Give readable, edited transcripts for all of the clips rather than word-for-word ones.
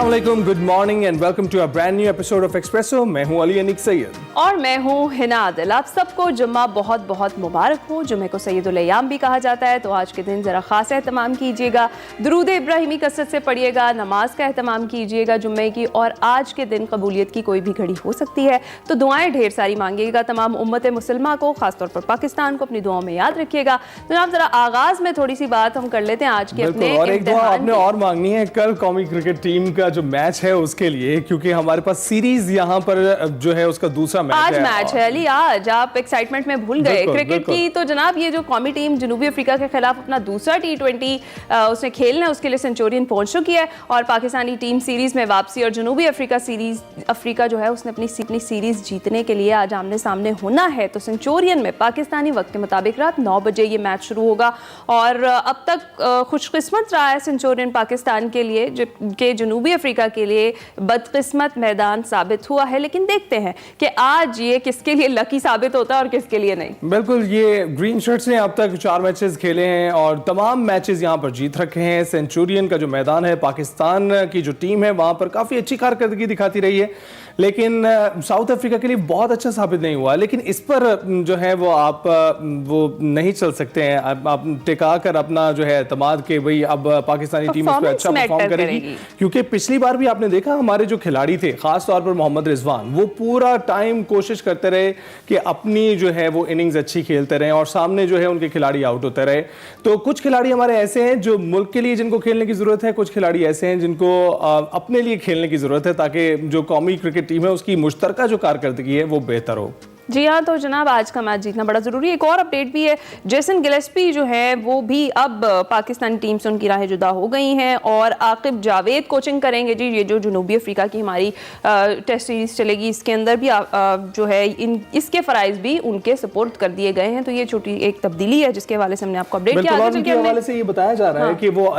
अस्सलाम वालेकुम, good morning and welcome to a brand new episode of Expresso. मैं हूं अली अनीक सैयद और मैं हूं हिना आदिल। आप सबको जुम्मा बहुत बहुत मुबारक हो। जुम्मे को सैयदुल अय्याम भी कहा जाता है, तो आज के दिन ज़रा ख़ास एहतमाम कीजिएगा, दुरूद इब्राहिमी कसरत से पढ़िएगा, नमाज का एहतमाम कीजिएगा जुम्मे की। और आज के दिन कबूलियत की कोई भी घड़ी हो सकती है, तो दुआएं ढेर सारी मांगिएगा। तमाम उम्मत मुसलमा को, ख़ासतौर पर पाकिस्तान को अपनी दुआओं में याद रखिएगा। जनाब, ज़रा आगाज़ में थोड़ी सी बात हम कर लेते हैं आज के अपने और एक दुआ आपने और मांगनी है कल कौमी क्रिकेट टीम का जो मैच है उसके लिए, क्योंकि हमारे पास सीरीज यहाँ पर जो है उसका दूसरा मैच आज मैच है अली। आज आप एक्साइटमेंट में भूल गए क्रिकेट की। तो जनाब, ये जो कौमी टीम जनूबी अफ्रीका के खिलाफ अपना दूसरा T20 उसने खेलना है, उसके लिए सेंचुरियन पहुंच चुकी है और पाकिस्तानी टीम सीरीज में वापसी। और जनूबी अफ्रीका जो है उसने अपनी सीरीज जीतने के लिए आज आमने सामने होना है। तो सेंचुरियन में पाकिस्तानी वक्त के मुताबिक रात 9 बजे ये मैच शुरू होगा। और अब तक खुशकिस्मत रहा है सेंचुरियन पाकिस्तान के लिए, जबकि जनूबी अफ्रीका के लिए बदकिस्मत मैदान साबित हुआ है। लेकिन देखते हैं कि आज ये किसके लिए लकी साबित होता है और किसके लिए नहीं। बिल्कुल, ये ग्रीन शर्ट्स ने अब तक 4 मैचेस खेले हैं और तमाम मैचेस यहाँ पर जीत रखे हैं। सेंचुरियन का जो मैदान है, पाकिस्तान की जो टीम है वहाँ पर काफ़ी अच्छी कारकर्दगी दिखाती रही है, लेकिन साउथ अफ्रीका के लिए बहुत अच्छा साबित नहीं हुआ। लेकिन इस पर जो है वो नहीं चल सकते हैं। आप टिका कर अपना जो है एतमाद के भाई अब पाकिस्तानी टीम इस पर अच्छा परफॉर्म करेगी, क्योंकि पिछली बार भी आपने देखा हमारे जो खिलाड़ी थे, खास तौर पर मोहम्मद रिजवान, वो पूरा टाइम कोशिश करते रहे कि अपनी जो है वो इनिंग्स अच्छी खेलते रहे और सामने जो है उनके खिलाड़ी आउट होते रहे। तो कुछ खिलाड़ी हमारे ऐसे हैं जो मुल्क के लिए जिनको खेलने की जरूरत है, कुछ खिलाड़ी ऐसे हैं जिनको अपने लिए खेलने की जरूरत है, ताकि जो कौमी क्रिकेट टीम है उसकी मुश्तरका जो कारकर्दगी है वो बेहतर हो। जी हाँ, तो जनाब आज का मैच जीतना बड़ा ज़रूरी है। एक और अपडेट भी है, जेसन गिलेस्पी जो है वो भी अब पाकिस्तानी टीम से उनकी राहें जुदा हो गई हैं और आकिब जावेद कोचिंग करेंगे। जी, ये जो जनूबी अफ्रीका की हमारी टेस्ट सीरीज़ चलेगी, इसके अंदर भी जो है इसके फ़राइज़ भी उनके सपोर्ट कर दिए गए हैं। तो ये छोटी एक तब्दीली है जिसके हवाले से हमने आपको अपडेट किया। उनके हवाले से ये बताया जा रहा है कि वो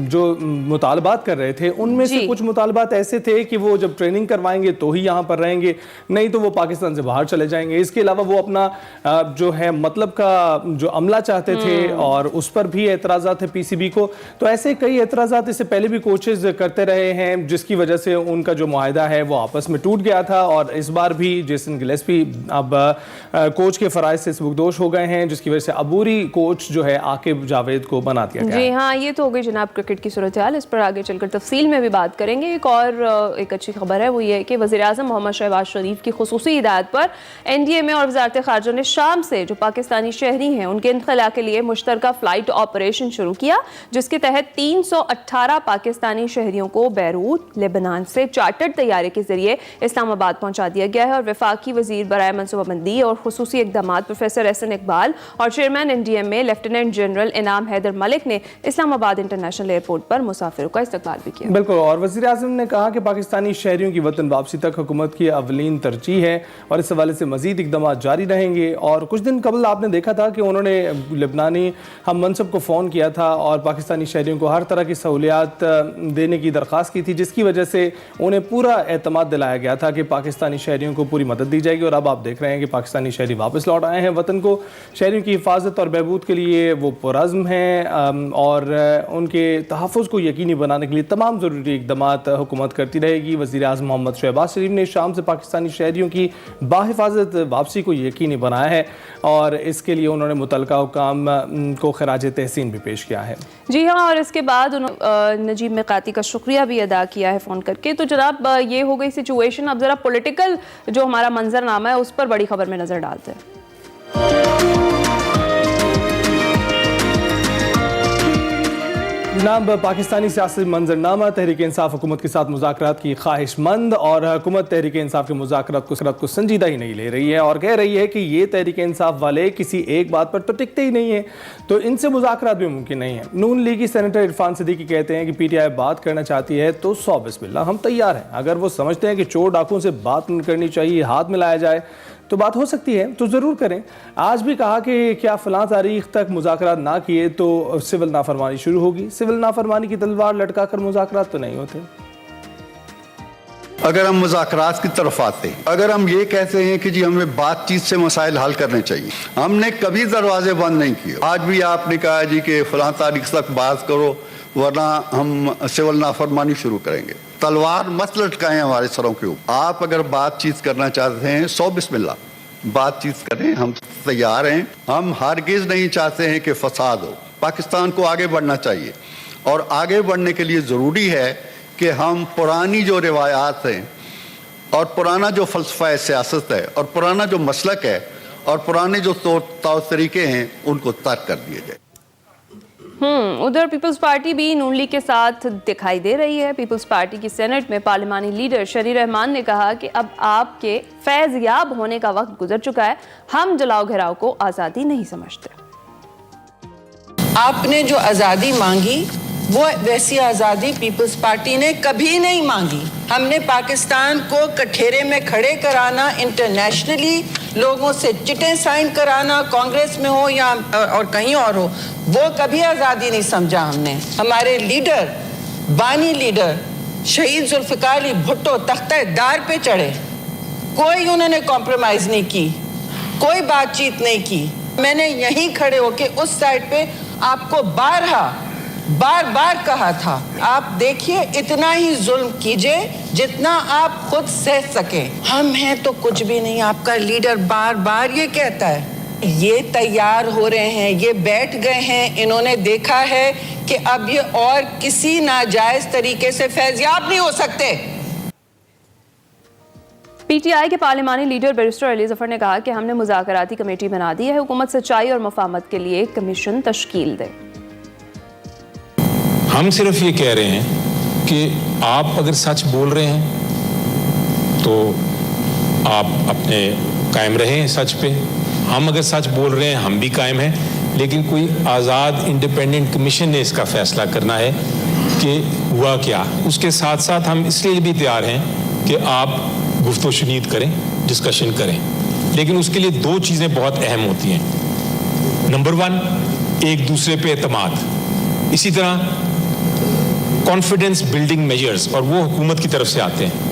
जो मुतालबात कर रहे थे उनमें से कुछ मुतालबात ऐसे थे कि वो जब ट्रेनिंग करवाएंगे तो ही यहाँ पर रहेंगे, नहीं तो वो पाकिस्तान से बाहर चले जाएंगे। इसके अलावा वो अपना जो है मतलब का जो अमला चाहते थे और उस पर भी एतराज़ात थे पीसीबी को। तो ऐसे कई एतराज़ात इससे पहले भी कोचेज करते रहे हैं, जिसकी वजह से उनका जो मुआहदा है वो आपस में टूट गया था। और इस बार भी जेसन गिलेस्पी अब कोच के फराइज से सबकदोश हो गए हैं, जिसकी वजह से अबूरी कोच जो है आकिब जावेद को बना दिया गया। जी हाँ, ये तो हो गई जनाब क्रिकेट की सूरत हाल। इस पर आगे चलकर तफसील में भी बात करेंगे। एक अच्छी खबर है, वो ये कि वज़ीर-ए-आज़म मोहम्मद शहबाज शरीफ की खुसूसी हिदायत पर एनडीए में और वज़ारत ख़ारजा ने शाम से जो पाकिस्तानी शहरी हैं उनके इनखला के लिए मुश्तरका फ़्लाइट ऑपरेशन शुरू किया, जिसके तहत 318 पाकिस्तानी शहरियों को बैरूत लेबनान से चार्टर्ड तैयारे के जरिए इस्लामाबाद पहुंचा दिया गया है। और वफाकी वज़ीर बराए मनसूबाबंदी और खुसूसी इक़दामात प्रोफेसर एहसन इकबाल और चेयरमैन एनडीएम में लेफ्टिनेंट जनरल इनाम हैदर मलिक ने इस्लामाबाद इंटरनेशनल एयरपोर्ट पर मुसाफिरों का इस्तकबाल भी किया। बिल्कुल, और वज़ीर-ए-आज़म ने कहा कि पाकिस्तानी शहरियों की वतन वापसी तक हुकूमत की अवलीन तरजीह है और इस हवाले से मज़ीद इक़दाम जारी रहेंगे। और कुछ दिन कबल आपने देखा था कि उन्होंने लेबनानी हम मनसब को फ़ोन किया था और पाकिस्तानी शहरियों को हर तरह की सहूलियात देने की दरख्वास्त की थी, जिसकी वजह से उन्हें पूरा एतमाद दिलाया गया था कि पाकिस्तानी शहरियों को पूरी मदद दी जाएगी। और अब आप देख रहे हैं कि पाकिस्तानी शहरी वापस लौट आए हैं वतन को। शहरियों की हिफाजत और बहबूद के लिए वो पुरज़्म हैं और उनके तहफ़्फ़ुज़ को यकीनी बनाने के लिए तमाम ज़रूरी इक़दामात हुकूमत करती रहेगी। वज़ीर-ए-आज़म मोहम्मद शहबाज शरीफ ने शाम से पाकिस्तानी शहरियों की बाहिफाजत वापसी को यकीनी बनाया है और इसके लिए उन्होंने मुतलका हुकाम को खराज तहसीन भी पेश किया है। जी हाँ, और इसके बाद उन्होंने नजीब मिकाती का शुक्रिया भी अदा किया है फ़ोन करके। तो जनाब, ये हो गई सिचुएशन। अब ज़रा पॉलिटिकल जो हमारा मंजरनामा है उस पर बड़ी खबर में नज़र डालते हैं। जनाब, पाकिस्तानी सियासी मंजरनामा तहरीक इंसाफ हुकूमत के साथ मुज़ाकरात की ख्वाहिशमंद और हुकूमत तहरीक इंसाफ के मुज़ाकरात को संजीदा ही नहीं ले रही है और कह रही है कि ये तहरीक इंसाफ वाले किसी एक बात पर तो टिकते ही नहीं है, तो इनसे मुज़ाकरात भी मुमकिन नहीं है। नून लीगी सेनेटर इरफान सिद्दीकी कहते हैं कि पीटीआई बात करना चाहती है तो 100 बिस्मिल्लाह, हम तैयार हैं। अगर वो समझते हैं कि चोर डाकुओं से बात करनी चाहिए, हाथ मिलाया जाए, तो बात हो सकती है, तो ज़रूर करें। आज भी कहा कि क्या फ़लाँ तारीख तक मुज़ाकरात ना किए तो सिविल नाफरमानी शुरू होगी। सिविल नाफरमानी की तलवार लटका कर मुज़ाकरात तो नहीं होते। अगर हम मुज़ाकरात की तरफ आते हैं, अगर हम ये कहते हैं कि जी हमें बातचीत से मसाइल हल करने चाहिए, हमने कभी दरवाजे बंद नहीं किए। आज भी आपने कहा जी कि फलां तारीख तक बात करो, वरना हम सिविल नाफरमानी शुरू करेंगे। तलवार मत लटकाएं हमारे सरों के ऊपर। आप अगर बातचीत करना चाहते हैं सो बिस्मिल्लाह, बातचीत करें, हम तैयार हैं। हम हरगिज़ नहीं चाहते हैं कि फसाद हो। पाकिस्तान को आगे बढ़ना चाहिए और आगे बढ़ने के लिए ज़रूरी है कि हम पुरानी जो रिवायात हैं और पुराना जो फ़लसफ़ा सियासत है और पुराना जो मसलक है और पुराने जो तौर तरीके हैं उनको तर्क कर दिए जाए। उधर पीपल्स पार्टी भी नून लीग के साथ दिखाई दे रही है। पीपल्स पार्टी की सेनेट में पार्लिमानी लीडर शरी रहमान ने कहा कि अब आपके फैज़याब होने का वक्त गुजर चुका है, हम जलाओ घेराव को आज़ादी नहीं समझते। आपने जो आज़ादी मांगी वो वैसी आज़ादी पीपल्स पार्टी ने कभी नहीं मांगी। हमने पाकिस्तान को कठेरे में खड़े कराना, इंटरनेशनली लोगों से चिटें साइन कराना, कांग्रेस में हो या और कहीं और हो, वो कभी आज़ादी नहीं समझा हमने। हमारे लीडर, बानी लीडर शहीद जुल्फ़िकार अली भुट्टो तख्ते दार पे चढ़े, कोई उन्होंने कॉम्प्रोमाइज़ नहीं की, कोई बातचीत नहीं की। मैंने यहीं खड़े होके उस साइड पे आपको बार बार कहा था, आप देखिए इतना ही जुल्म कीजिए जितना आप खुद सह सके। हम हैं तो कुछ भी नहीं। आपका लीडर बार बार ये कहता है। ये तैयार हो रहे हैं, ये बैठ गए हैं, इन्होंने देखा है कि अब ये और किसी नाजायज तरीके से फैज़याब नहीं हो सकते। पीटीआई के पार्लिमानी लीडर बैरिस्टर अली जफर ने कहा कि हमने मुज़ाकराती कमेटी बना दी है, हुकूमत सच्चाई और मफाहमत के लिए कमीशन तश्कील दे। हम सिर्फ ये कह रहे हैं कि आप अगर सच बोल रहे हैं तो आप अपने कायम रहें सच पे। हम अगर सच बोल रहे हैं हम भी कायम हैं, लेकिन कोई आज़ाद इंडिपेंडेंट कमीशन ने इसका फैसला करना है कि हुआ क्या। उसके साथ साथ हम इसलिए भी तैयार हैं कि आप गुफ्तगू शुनीद करें, डिस्कशन करें, लेकिन उसके लिए दो चीज़ें बहुत अहम होती हैं। नंबर 1, एक दूसरे पे एतमाद, इसी तरह कॉन्फिडेंस बिल्डिंग मेजर्स, और वो हुकूमत की तरफ से आते हैं।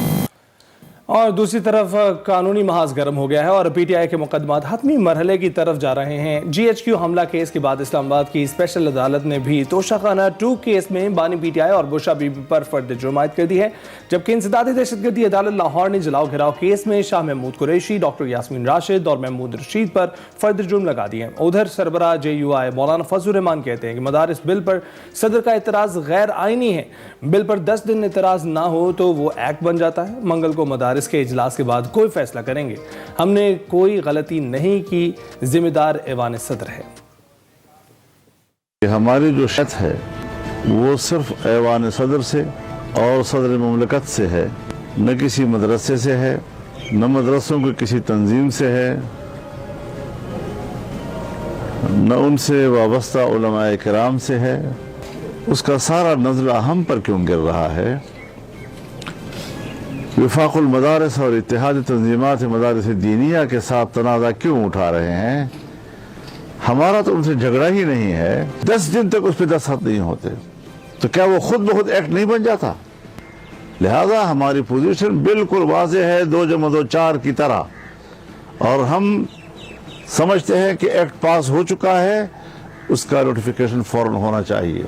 और दूसरी तरफ कानूनी महाज गर्म हो गया है और पीटीआई के मुकदमात हतमी मरहले की तरफ जा रहे हैं। जीएचक्यू हमला केस के बाद इस्लामाबाद की स्पेशल अदालत ने भी तोशाखाना 2 केस में बानी पीटीआई और बुशा बीबी पर फर्द जुर्म आयद कर दी है, जबकि इंसदादी दहशतगर्दी अदालत लाहौर ने जलाओ घिराव केस में शाह महमूद कुरैशी, डॉक्टर यास्मीन राशिद और महमूद रशीद पर फर्द जुर्म लगा दिए हैं। उधर सरबराह JUI मौलाना फजलुर रहमान कहते हैं कि मदारिस बिल पर सदर का एतराज़ गैर आइनी है। बिल पर 10 दिन एतराज़ ना हो तो वो एक्ट बन जाता है। मंगल को मदारिस के इजलास के बाद कोई फैसला करेंगे। हमने कोई गलती नहीं की, जिम्मेदार ऐवान सदर है। हमारी जो शर्त है वो सिर्फ ऐवान सदर से और सदर मुमलकत से है, न किसी मदरसे से है, न मदरसों की किसी तंजीम से है, न उनसे वाबस्ता उलमाए किराम से है। उसका सारा नजरा हम पर क्यों गिर रहा है? वफाकुल मदारिस और इत्तेहादी तंजीमात मदारिस दीनिया के साथ तनाज़ा क्यों उठा रहे हैं? हमारा तो उनसे झगड़ा ही नहीं है। 10 दिन तक उस पर दस्तखत नहीं होते तो क्या वो खुद ब खुद एक्ट नहीं बन जाता? लिहाजा हमारी पोजीशन बिल्कुल वाज़ेह है, 2+2=4 की तरह, और हम समझते हैं कि एक्ट पास हो चुका है, उसका नोटिफिकेशन फौरन होना चाहिए।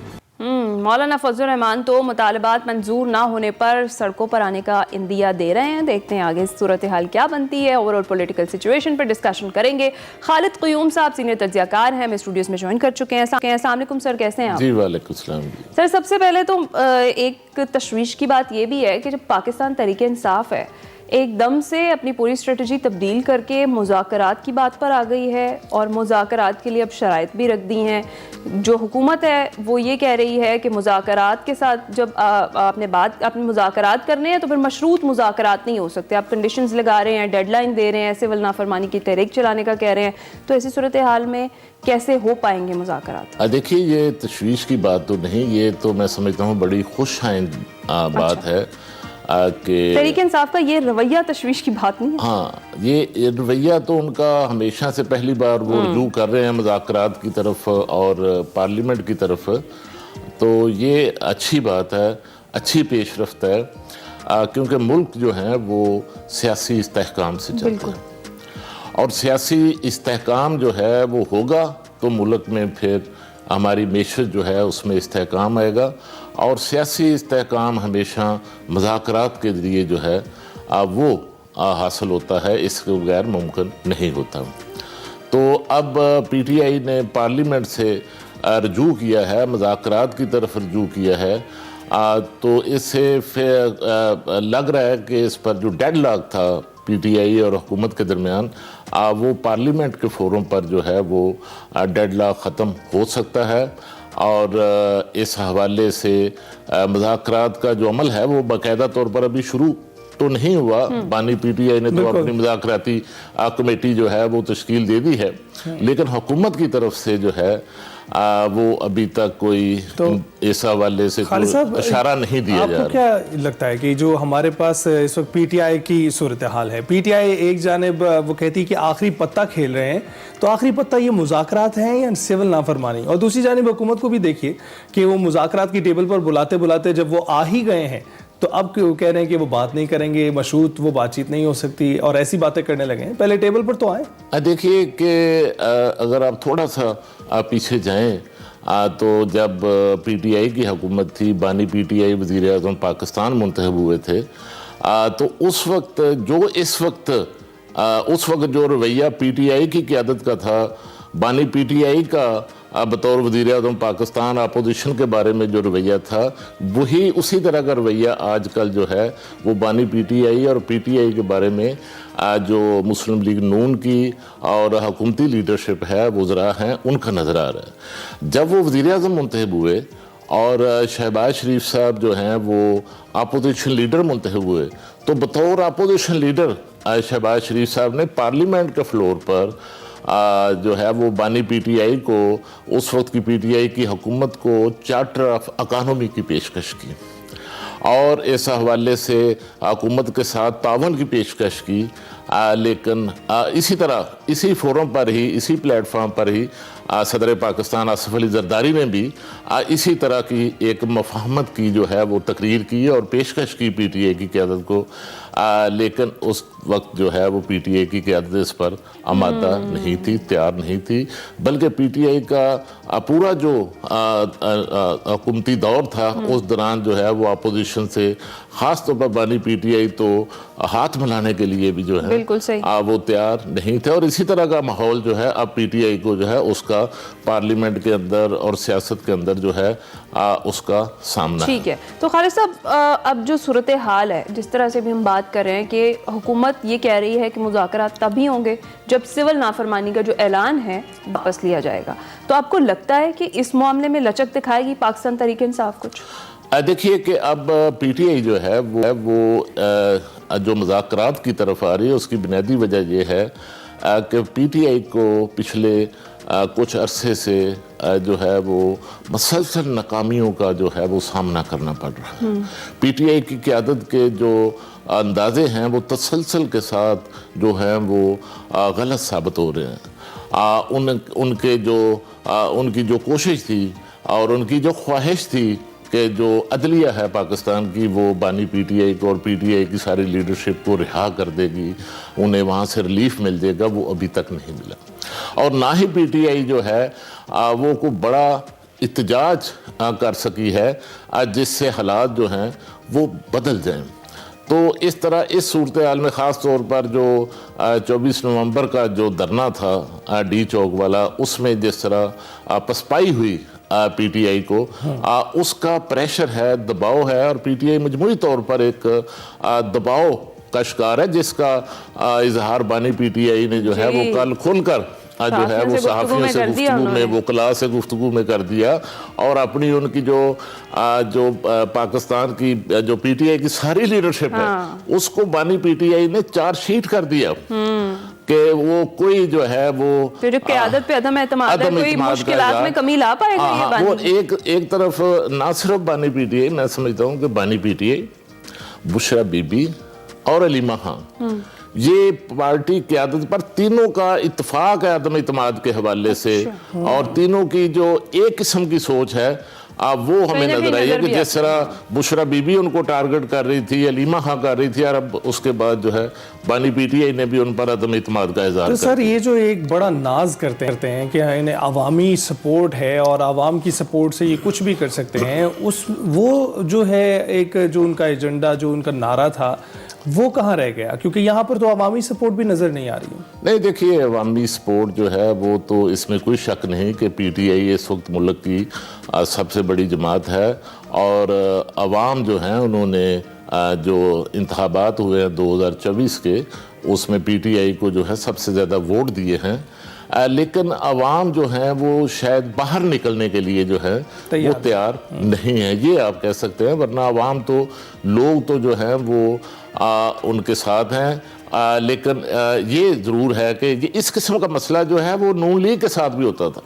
मौलाना फजलुर रहमान तो मुतालबात मंजूर ना होने पर सड़कों पर आने का इंदिया दे रहे हैं। देखते हैं आगे सूरत हाल क्या बनती है। ओवरऑल पॉलिटिकल सिचुएशन पर डिस्कशन करेंगे। खालिद क़य्यूम साहब सीनियर तज्ज़ियाकार हैं, हमें स्टूडियोज में ज्वाइन कर चुके हैं। अस्सलाम वालेकुम सर, कैसे हैं आप? जी वालेकुम सलाम। सर, सबसे पहले तो एक तशवीश की बात ये भी है कि जब पाकिस्तान तहरीक इंसाफ है एकदम से अपनी पूरी स्ट्रेटजी तब्दील करके मुज़ाकरात की बात पर आ गई है और मुज़ाकरात के लिए अब शराइत भी रख दी हैं। जो हुकूमत है वो ये कह रही है कि मुज़ाकरात के साथ जब आपने मुज़ाकरात करने हैं तो फिर मशरूत मुज़ाकरात नहीं हो सकते। आप कंडीशंस लगा रहे हैं, डेडलाइन दे रहे हैं, सिविल नाफरमानी की तहरीक चलाने का कह रहे हैं, तो ऐसी सूरत हाल में कैसे हो पाएंगे मुज़ाकरात? देखिए, ये तशवीश की बात तो नहीं, ये तो मैं समझता हूँ बड़ी खुश बात है कि तहरीक इंसाफ का ये रवैया तशवीश की बात नहीं है। हाँ, ये रवैया तो उनका हमेशा से पहली बार वो रुजू कर रहे हैं मुज़ाकरात की तरफ और पार्लियामेंट की तरफ, तो ये अच्छी बात है, अच्छी पेशरफ्त है, क्योंकि मुल्क जो है वो सियासी इस्तेहकाम से चलता है और सियासी इस्तेहकाम जो है वो होगा तो मुल्क में फिर हमारी मेशत जो है उसमें इस्तेहकाम आएगा, और सियासी इस्तेहकाम हमेशा मुज़ाकरात के ज़रिए जो है वो हासिल होता है, इसके बगैर मुमकिन नहीं होता। तो अब पीटीआई ने पार्लियामेंट से रजू किया है, मुज़ाकरात की तरफ रजू किया है, तो इससे फिर लग रहा है कि इस पर जो डेडलॉक था पीटीआई और हुकूमत के दरमियान, वो पार्लियामेंट के फोरम पर जो है वो डेडलॉक ख़त्म हो सकता है, और इस हवाले से मुज़ाकरात का जो अमल है वो बाकायदा तौर पर अभी शुरू तो नहीं हुआ। बानी पीटीआई ने तो अपनी मुज़ाकराती कमेटी जो है वो तश्कील दे दी है, लेकिन हुकूमत की तरफ से जो है वो अभी तक कोई इस हवाले से कोई इशारा नहीं दिया जा रहा। आपको क्या लगता है कि जो हमारे पास इस वक्त पीटीआई की सूरत हाल है, पीटीआई एक जानिब वो कहती है कि आखिरी पत्ता खेल रहे हैं, तो आखिरी पत्ता ये मुज़ाकरात हैं या सिविल नाफरमानी, और दूसरी जानिब हुकूमत को भी देखिए कि वो मुज़ाकरात की टेबल पर बुलाते बुलाते जब वो आ ही गए हैं तो अब क्यों कह रहे हैं कि वो बात नहीं करेंगे, मशरूत वो बातचीत नहीं हो सकती, और ऐसी बातें करने लगे हैं। पहले टेबल पर तो आए। देखिए कि अगर आप थोड़ा सा पीछे जाएं, तो जब पीटीआई की हुकूमत थी, बानी पीटीआई वज़ीर आज़म पाकिस्तान मुंतखब हुए थे, तो उस वक्त जो रवैया पीटीआई की क़यादत का था, बानी पीटीआई का बतौर वज़ीर आज़म पाकिस्तान अपोजिशन के बारे में जो रवैया था, वही उसी तरह का रवैया आजकल जो है वो बानी पीटीआई और पीटीआई के बारे में जो मुस्लिम लीग नून की और हुकूमती लीडरशिप है, वज़रा हैं, उनका नज़र आ रहा है। जब वो वज़ीर आज़म मुंतखब हुए और शहबाज शरीफ साहब जो हैं वो अपोजिशन लीडर मुंतखब हुए, तो बतौर अपोजिशन लीडर शहबाज शरीफ साहब ने पार्लियामेंट के फ्लोर पर जो है वो बानी पीटीआई को, उस वक्त की पीटीआई की हुकूमत को चार्टर ऑफ इकॉनमी की पेशकश की, और इस हवाले से हुकूमत के साथ तावन की पेशकश की। लेकिन इसी तरह इसी फोरम पर ही, इसी प्लेटफॉर्म पर ही सदर पाकिस्तान आसिफ अली जरदारी ने भी इसी तरह की एक मफाहमत की जो है वो तकरीर की और पेशकश की पीटीआई की क़यादत को, लेकिन उस वक्त जो है वो पीटीआई की क़यादत इस पर आमादा नहीं थी, तैयार नहीं थी, बल्कि पीटीआई का पूरा जो हुकूमती दौर था उस दौरान जो है वो अपोजिशन से ख़ास तौर पर बानी पीटीआई तो हाथ मिलाने के लिए भी जो है वो तैयार नहीं थे, और इसी तरह का माहौल जो है अब पीटीआई को जो है उसका पार्लियामेंट के अंदर और सियासत के अंदर जो है उसका सामना ठीक है। तो खालिद साहब, अब जो सूरत हाल है, जिस तरह से भी हम बात कर रहे हैं कि हुकूमत ये कह रही है कि मुज़ाकरात तभी होंगे जब सिविल नाफरमानी का जो ऐलान है वापस लिया जाएगा, तो आपको लगता है कि इस मामले में लचक दिखाएगी पाकिस्तान तहरीक इंसाफ कुछ? देखिए कि अब पीटीआई जो है वो जो मुज़ाकरात की तरफ आ रही है, उसकी बुनियादी वजह यह है कि पीटीआई को पिछले कुछ अरसे से जो है वो मसलसल नाकामियों का जो है वो सामना करना पड़ रहा है। पीटीआई की क़यादत के जो अंदाजे हैं वो तसलसल के साथ जो हैं वो गलत साबित हो रहे हैं। उनकी जो कोशिश थी और उनकी जो ख्वाहिश थी कि जो अदलिया है पाकिस्तान की वो बानी पीटीआई को और पीटीआई की सारी लीडरशिप को रिहा कर देगी, उन्हें वहाँ से रिलीफ मिल जाएगा, वो अभी तक नहीं मिला, और ना ही पीटीआई जो है वो को बड़ा इत्तेजाज कर सकी है जिससे हालात जो हैं वो बदल जाएं। तो इस तरह इस सूरत हाल में ख़ास तौर पर जो 24 नवंबर का जो धरना था डी चौक वाला, उसमें जिस तरह पसपाई हुई पीटीआई को, उसका प्रेशर है, दबाव है, और पीटीआई मजमूई तौर पर एक दबाव का शिकार है, जिसका इजहार बानी पीटीआई ने जो है वो कल खुलकर जो है वो सहाफ़ियों से गुफ्तगू में, वकला से गुफ्तगू में कर दिया, और अपनी उनकी जो पाकिस्तान की जो पीटीआई की सारी लीडरशिप है उसको बानी पीटीआई ने चार्जशीट कर दिया कि वो कोई जो है वो जो क़यादत पे अदम एतमाद है, कोई मुश्किलात में कमी ला पाएगा ये बानी? वो एक तरफ ना सिर्फ बानी पीटीआई, मैं समझता हूँ कि बानी पीटीआई, बुशरा बीबी और अलीमा खान, ये पार्टी क़यादत पर तीनों का इत्तेफाक है अदम इत्तेमाद के हवाले से, और तीनों की जो एक किस्म की सोच है वो हमें कहीं ना नजर आई है कहीं कि नजर भी जिस तरह बुशरा बीबी उनको टारगेट कर रही थी, अलीमा खां कर रही थी, और अब उसके बाद जो है बानी पीटीआई ने भी उन पर अदम इत्मीनान का इजहार तो कर सर ये जो एक बड़ा नाज करते हैं कि इन्हें अवामी सपोर्ट है और आवाम की सपोर्ट से ये कुछ भी कर सकते हैं, उस वो जो है एक जो उनका एजेंडा, जो उनका नारा था, वो कहाँ रह गया? क्योंकि यहाँ पर तो अवामी सपोर्ट भी नज़र नहीं आ रही है। नहीं, देखिए अवामी सपोर्ट जो है वो तो इसमें कोई शक नहीं कि पीटीआई इस वक्त मुल्क की सबसे बड़ी जमात है, और अवाम जो हैं उन्होंने जो इंतखाबात हुए हैं 2024 के, उसमें पीटीआई को जो है सबसे ज़्यादा वोट दिए हैं, लेकिन अवाम जो है वो शायद बाहर निकलने के लिए जो है वो तैयार नहीं है, ये आप कह सकते हैं। वरना अवाम तो, लोग तो जो है वो उनके साथ हैं, लेकिन ये ज़रूर है कि ये इस किस्म का मसला जो है वो नून लीग के साथ भी होता था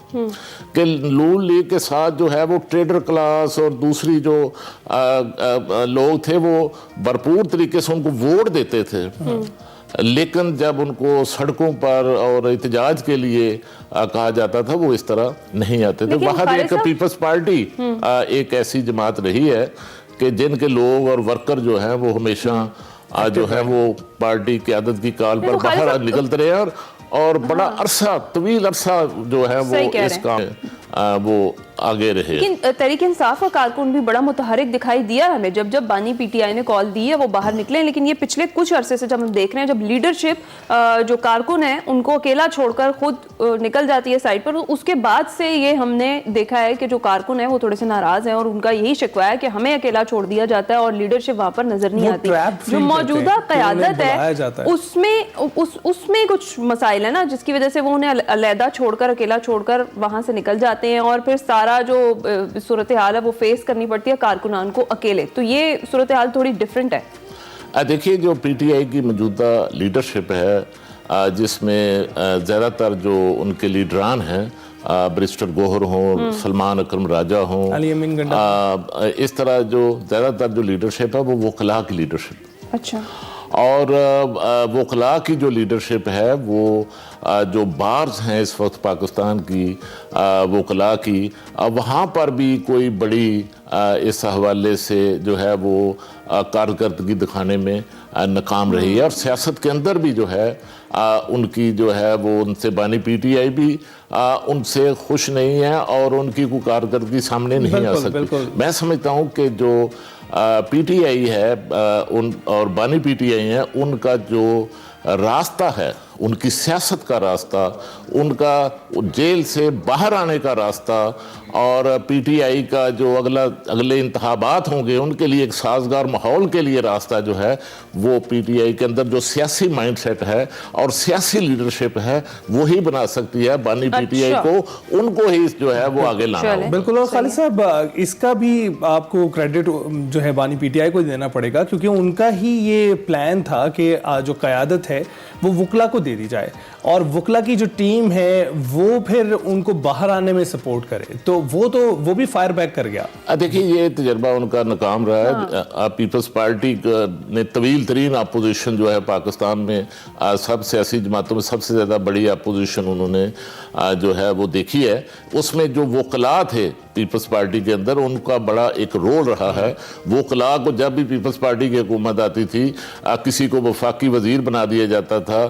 कि नून लीग के साथ जो है वो ट्रेडर क्लास और दूसरी जो लोग थे वो भरपूर तरीके से उनको वोट देते थे, लेकिन जब उनको सड़कों पर और एहतजाज के लिए कहा जाता था वो इस तरह नहीं आते थे। वहाँ एक पीपल्स पार्टी एक ऐसी जमात रही है कि जिनके लोग और वर्कर जो हैं वो हमेशा जो है वो पार्टी क़यादत की कॉल पर बाहर निकलते रहे, और बड़ा अरसा, तवील अरसा जो है वो इस काम वो आगे रहे। लेकिन तहरीक इंसाफ का कारकुन भी बड़ा मुतहरिक दिखाई दिया हमें, जब जब बानी पीटीआई ने कॉल दी है वो बाहर निकले, लेकिन ये पिछले कुछ अरसे से जब हम देख रहे हैं, जब लीडरशिप जो कारकुन है उनको अकेला छोड़कर खुद निकल जाती है साइड पर, उसके बाद से ये हमने देखा है कि जो कारकुन है वो थोड़े से नाराज हैं और उनका यही शिकवा है कि हमें अकेला छोड़ दिया जाता है और लीडरशिप वहां पर नजर नहीं आती। जो मौजूदा क़यादत है उसमें कुछ मसाइल है ना, जिसकी वजह से वो उन्हें अलहदा छोड़कर, अकेला छोड़कर वहां से निकल जाते हैं, और फिर सारा जो सूरत हाल है वो फेस करनी पड़ती है कारकुनान को अकेले। तो ये सूरत हाल थोड़ी डिफरेंट है। देखिए जो पीटीआई की मौजूदा लीडरशिप है, जिसमें ज़्यादातर जो उनके लीडरान हैं, बैरिस्टर गोहर हों, सलमान अकरम राजा हों, इस तरह जो ज़्यादातर जो लीडरशिप है वो वकला की लीडरशिप। अच्छा। और वकला की जो लीडरशिप है वो जो बार्स हैं इस वक्त पाकिस्तान की वकला की, वहाँ पर भी कोई बड़ी इस हवाले से जो है वो कारकर्दगी दिखाने में नाकाम रही है, और सियासत के अंदर भी जो है उनकी जो है वो उनसे बानी पीटीआई भी उनसे खुश नहीं है और उनकी कोई कारकर्दगी सामने नहीं आ सकती। मैं समझता हूँ कि जो पीटीआई है उन और बानी पीटीआई है, उनका जो रास्ता है, उनकी सियासत का रास्ता, उनका जेल से बाहर आने का रास्ता, और पीटीआई का जो अगले इंतखाबात होंगे उनके लिए एक साजगार माहौल के लिए रास्ता जो है वो पीटीआई के अंदर जो सियासी माइंडसेट है और सियासी लीडरशिप है वही बना सकती है बानी पीटीआई को, उनको ही जो है वो आगे लाना है। बिल्कुल। और खालिद साहब, इसका भी आपको क्रेडिट जो है बानी पीटीआई को देना पड़ेगा, क्योंकि उनका ही ये प्लान था कि जो क़यादत है वो वकला को दे दी जाए और वकला की जो टीम है वो फिर उनको बाहर आने में सपोर्ट करे, तो वो भी फायर बैक कर गया। देखिए ये तजर्बा उनका नाकाम रहा है। पीपल्स पार्टी ने तवील तरीन अपोजिशन जो है पाकिस्तान में सब सियासी जमातों में सबसे ज़्यादा बड़ी अपोजिशन उन्होंने जो है वो देखी है, उसमें जो वकला थे पीपल्स पार्टी के अंदर उनका बड़ा एक रोल रहा है। वकला को जब भी पीपल्स पार्टी की हुकूमत आती थी, किसी को वफाकी वजीर बना दिया जाता था,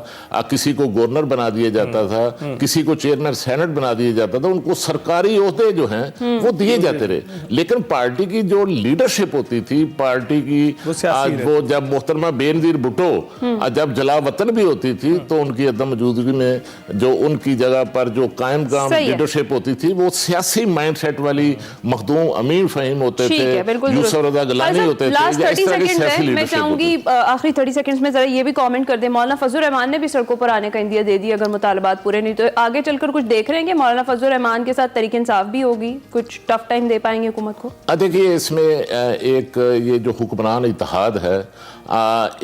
किसी को गवर्नर बना दिया जाता था, किसी को चेयरमैन सेनेट बना दिया जाता था, उनको सरकारी ओहदे जो हैं वो दिए जाते रहे, लेकिन पार्टी की जो लीडरशिप होती थी, पार्टी की वो जब मोहतरमा बेनज़ीर भुट्टो जब जला वतन भी होती थी तो उनकी अदम मौजूदगी में जो उनकी जगह पर जो कायम काम लीडरशिप होती थी वो सियासी माइंडसेट वाली मखदूम अमीन फहीम होते थे, यूसुफ रज़ा गिलानी होते थे। मैं चाहूंगी आखिरी 30 सेकंड्स में जरा ये भी कमेंट कर दे, मौलाना फजल रहमान ने भी सड़कों पर आने का इंदिया दे दिया अगर मुतालबात पूरे नहीं, तो आगे चलकर कुछ देख रहे हैं कि मौलाना फजल रहमान के साथ तहरीक इंसाफ भी होगी, कुछ टफ टाइम दे पाएंगे हुकूमत को? देखिए इसमें एक ये जो हुक्मरान इत्तेहाद है,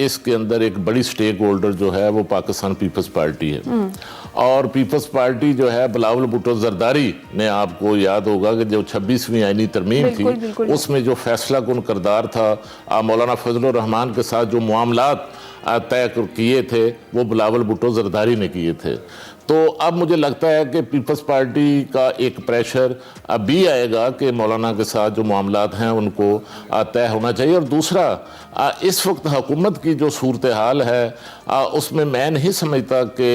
इसके अंदर एक बड़ी स्टेक होल्डर जो है वो पाकिस्तान पीपल्स पार्टी है, और पीपल्स पार्टी जो है बिलावल भुट्टो जरदारी ने, आपको याद होगा कि जो 26वीं आईनी तरमीम थी उसमें जो फैसला कुन किरदार था, मौलाना फजल रहमान के साथ जो मामलात तय किए थे वो बिलावल भुट्टो जरदारी ने किए थे। तो अब मुझे लगता है कि पीपल्स पार्टी का एक प्रेशर अभी आएगा कि मौलाना के साथ जो मामलात हैं उनको तय होना चाहिए। और दूसरा, इस वक्त हुकूमत की जो सूरत हाल है उसमें मैं नहीं समझता कि